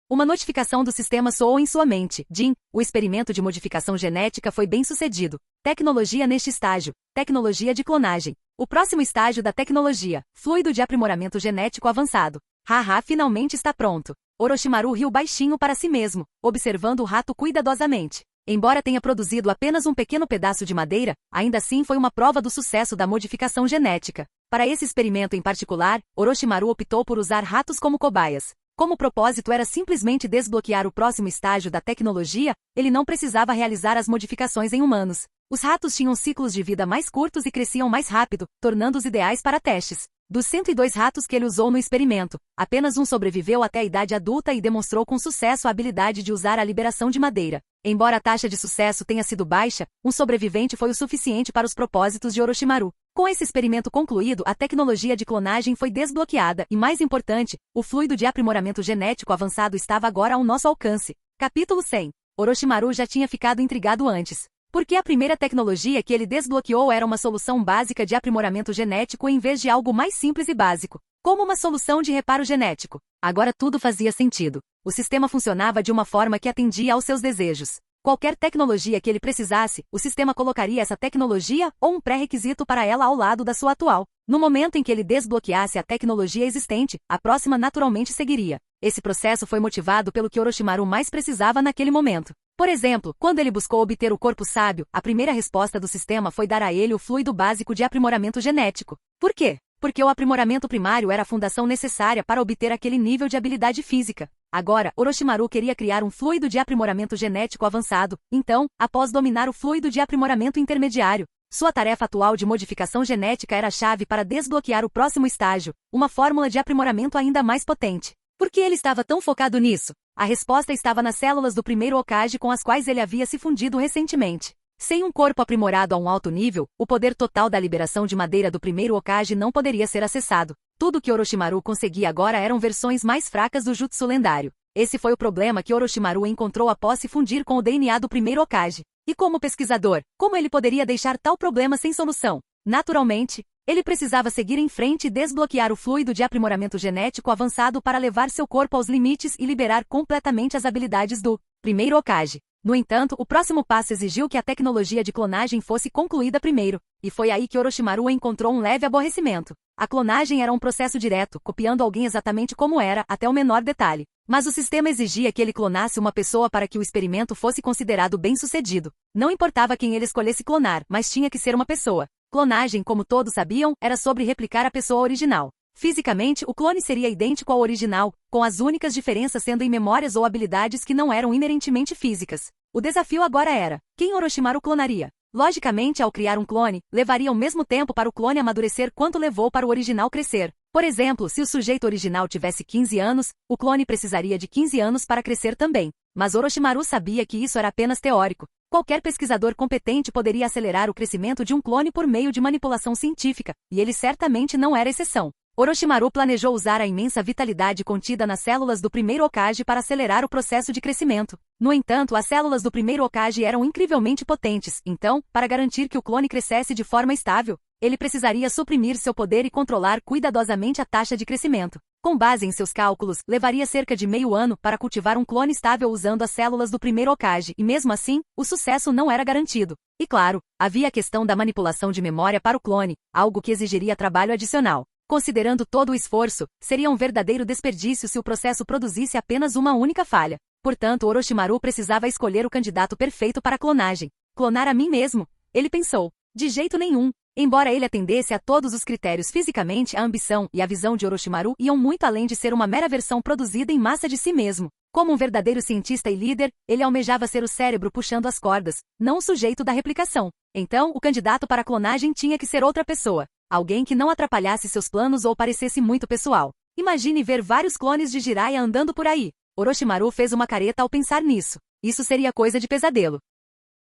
Uma notificação do sistema soou em sua mente. Jin, o experimento de modificação genética foi bem sucedido. Tecnologia neste estágio. Tecnologia de clonagem. O próximo estágio da tecnologia. Fluido de aprimoramento genético avançado. Haha, finalmente está pronto. Orochimaru riu baixinho para si mesmo, observando o rato cuidadosamente. Embora tenha produzido apenas um pequeno pedaço de madeira, ainda assim foi uma prova do sucesso da modificação genética. Para esse experimento em particular, Orochimaru optou por usar ratos como cobaias. Como o propósito era simplesmente desbloquear o próximo estágio da tecnologia, ele não precisava realizar as modificações em humanos. Os ratos tinham ciclos de vida mais curtos e cresciam mais rápido, tornando-os ideais para testes. Dos 102 ratos que ele usou no experimento, apenas um sobreviveu até a idade adulta e demonstrou com sucesso a habilidade de usar a liberação de madeira. Embora a taxa de sucesso tenha sido baixa, um sobrevivente foi o suficiente para os propósitos de Orochimaru. Com esse experimento concluído, a tecnologia de clonagem foi desbloqueada e, mais importante, o fluido de aprimoramento genético avançado estava agora ao nosso alcance. Capítulo 100. Orochimaru já tinha ficado intrigado antes. Porque a primeira tecnologia que ele desbloqueou era uma solução básica de aprimoramento genético em vez de algo mais simples e básico, como uma solução de reparo genético. Agora tudo fazia sentido. O sistema funcionava de uma forma que atendia aos seus desejos. Qualquer tecnologia que ele precisasse, o sistema colocaria essa tecnologia ou um pré-requisito para ela ao lado da sua atual. No momento em que ele desbloqueasse a tecnologia existente, a próxima naturalmente seguiria. Esse processo foi motivado pelo que Orochimaru mais precisava naquele momento. Por exemplo, quando ele buscou obter o corpo sábio, a primeira resposta do sistema foi dar a ele o fluido básico de aprimoramento genético. Por quê? Porque o aprimoramento primário era a fundação necessária para obter aquele nível de habilidade física. Agora, Orochimaru queria criar um fluido de aprimoramento genético avançado, então, após dominar o fluido de aprimoramento intermediário, sua tarefa atual de modificação genética era a chave para desbloquear o próximo estágio, uma fórmula de aprimoramento ainda mais potente. Por que ele estava tão focado nisso? A resposta estava nas células do primeiro Hokage com as quais ele havia se fundido recentemente. Sem um corpo aprimorado a um alto nível, o poder total da liberação de madeira do primeiro Hokage não poderia ser acessado. Tudo que Orochimaru conseguia agora eram versões mais fracas do jutsu lendário. Esse foi o problema que Orochimaru encontrou após se fundir com o DNA do primeiro Hokage. E como pesquisador, como ele poderia deixar tal problema sem solução? Naturalmente, ele precisava seguir em frente e desbloquear o fluido de aprimoramento genético avançado para levar seu corpo aos limites e liberar completamente as habilidades do primeiro Hokage. No entanto, o próximo passo exigiu que a tecnologia de clonagem fosse concluída primeiro, e foi aí que Orochimaru encontrou um leve aborrecimento. A clonagem era um processo direto, copiando alguém exatamente como era, até o menor detalhe. Mas o sistema exigia que ele clonasse uma pessoa para que o experimento fosse considerado bem-sucedido. Não importava quem ele escolhesse clonar, mas tinha que ser uma pessoa. Clonagem, como todos sabiam, era sobre replicar a pessoa original. Fisicamente, o clone seria idêntico ao original, com as únicas diferenças sendo em memórias ou habilidades que não eram inerentemente físicas. O desafio agora era: quem Orochimaru clonaria? Logicamente, ao criar um clone, levaria o mesmo tempo para o clone amadurecer quanto levou para o original crescer. Por exemplo, se o sujeito original tivesse 15 anos, o clone precisaria de 15 anos para crescer também. Mas Orochimaru sabia que isso era apenas teórico. Qualquer pesquisador competente poderia acelerar o crescimento de um clone por meio de manipulação científica, e ele certamente não era exceção. Orochimaru planejou usar a imensa vitalidade contida nas células do primeiro Hokage para acelerar o processo de crescimento. No entanto, as células do primeiro Hokage eram incrivelmente potentes, então, para garantir que o clone crescesse de forma estável, ele precisaria suprimir seu poder e controlar cuidadosamente a taxa de crescimento. Com base em seus cálculos, levaria cerca de meio ano para cultivar um clone estável usando as células do primeiro Hokage, e mesmo assim, o sucesso não era garantido. E claro, havia a questão da manipulação de memória para o clone, algo que exigiria trabalho adicional. Considerando todo o esforço, seria um verdadeiro desperdício se o processo produzisse apenas uma única falha. Portanto, Orochimaru precisava escolher o candidato perfeito para a clonagem. Clonar a mim mesmo? Ele pensou. De jeito nenhum. Embora ele atendesse a todos os critérios fisicamente, a ambição e a visão de Orochimaru iam muito além de ser uma mera versão produzida em massa de si mesmo. Como um verdadeiro cientista e líder, ele almejava ser o cérebro puxando as cordas, não o sujeito da replicação. Então, o candidato para a clonagem tinha que ser outra pessoa. Alguém que não atrapalhasse seus planos ou parecesse muito pessoal. Imagine ver vários clones de Jiraiya andando por aí. Orochimaru fez uma careta ao pensar nisso. Isso seria coisa de pesadelo.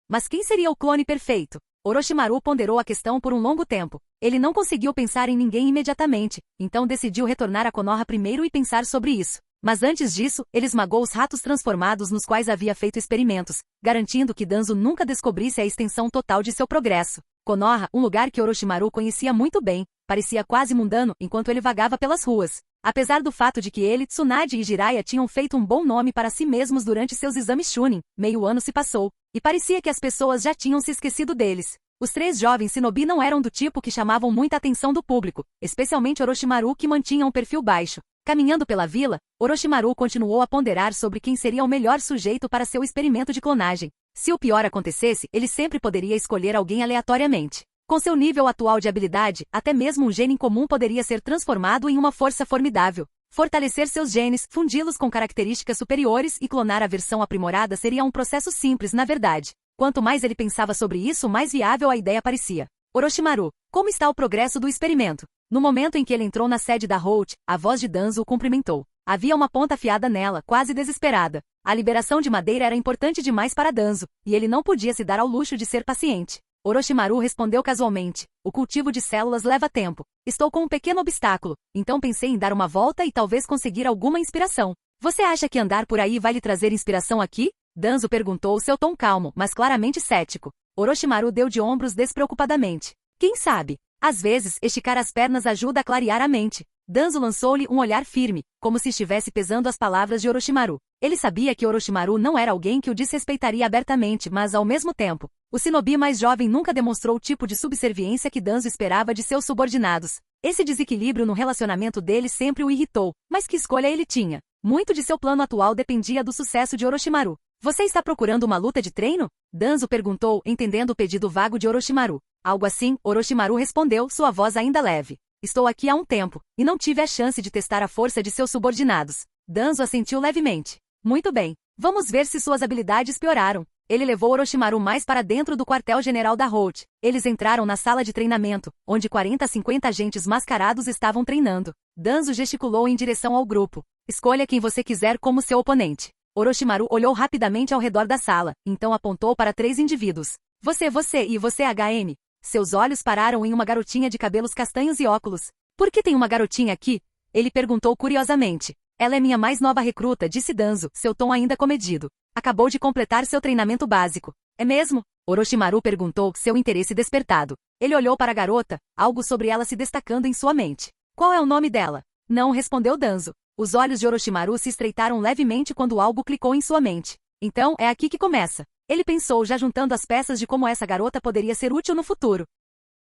Mas quem seria o clone perfeito? Orochimaru ponderou a questão por um longo tempo. Ele não conseguiu pensar em ninguém imediatamente, então decidiu retornar a Konoha primeiro e pensar sobre isso. Mas antes disso, ele esmagou os ratos transformados nos quais havia feito experimentos, garantindo que Danzo nunca descobrisse a extensão total de seu progresso. Konoha, um lugar que Orochimaru conhecia muito bem, parecia quase mundano enquanto ele vagava pelas ruas. Apesar do fato de que ele, Tsunade e Jiraiya tinham feito um bom nome para si mesmos durante seus exames Chunin, meio ano se passou, e parecia que as pessoas já tinham se esquecido deles. Os três jovens shinobi não eram do tipo que chamavam muita atenção do público, especialmente Orochimaru, que mantinha um perfil baixo. Caminhando pela vila, Orochimaru continuou a ponderar sobre quem seria o melhor sujeito para seu experimento de clonagem. Se o pior acontecesse, ele sempre poderia escolher alguém aleatoriamente. Com seu nível atual de habilidade, até mesmo um gene comum poderia ser transformado em uma força formidável. Fortalecer seus genes, fundi-los com características superiores e clonar a versão aprimorada seria um processo simples, na verdade. Quanto mais ele pensava sobre isso, mais viável a ideia parecia. Orochimaru, como está o progresso do experimento? No momento em que ele entrou na sede da Holt, a voz de Danzo o cumprimentou. Havia uma ponta afiada nela, quase desesperada. A liberação de madeira era importante demais para Danzo, e ele não podia se dar ao luxo de ser paciente. Orochimaru respondeu casualmente. O cultivo de células leva tempo. Estou com um pequeno obstáculo, então pensei em dar uma volta e talvez conseguir alguma inspiração. Você acha que andar por aí vai lhe trazer inspiração aqui? Danzo perguntou, seu tom calmo, mas claramente cético. Orochimaru deu de ombros despreocupadamente. Quem sabe? Às vezes, esticar as pernas ajuda a clarear a mente. Danzo lançou-lhe um olhar firme, como se estivesse pesando as palavras de Orochimaru. Ele sabia que Orochimaru não era alguém que o desrespeitaria abertamente, mas ao mesmo tempo, o shinobi mais jovem nunca demonstrou o tipo de subserviência que Danzo esperava de seus subordinados. Esse desequilíbrio no relacionamento deles sempre o irritou, mas que escolha ele tinha? Muito de seu plano atual dependia do sucesso de Orochimaru. Você está procurando uma luta de treino? Danzo perguntou, entendendo o pedido vago de Orochimaru. Algo assim, Orochimaru respondeu, sua voz ainda leve. Estou aqui há um tempo, e não tive a chance de testar a força de seus subordinados. Danzo assentiu levemente. Muito bem. Vamos ver se suas habilidades pioraram. Ele levou Orochimaru mais para dentro do quartel-general da Holt. Eles entraram na sala de treinamento, onde 40 a 50 agentes mascarados estavam treinando. Danzo gesticulou em direção ao grupo. Escolha quem você quiser como seu oponente. Orochimaru olhou rapidamente ao redor da sala, então apontou para 3 indivíduos. Você e você HM. Seus olhos pararam em uma garotinha de cabelos castanhos e óculos. Por que tem uma garotinha aqui? Ele perguntou curiosamente. Ela é minha mais nova recruta, disse Danzo, seu tom ainda comedido. Acabou de completar seu treinamento básico. É mesmo? Orochimaru perguntou, seu interesse despertado. Ele olhou para a garota, algo sobre ela se destacando em sua mente. Qual é o nome dela? Não, respondeu Danzo. Os olhos de Orochimaru se estreitaram levemente quando algo clicou em sua mente. Então, é aqui que começa. Ele pensou já juntando as peças de como essa garota poderia ser útil no futuro.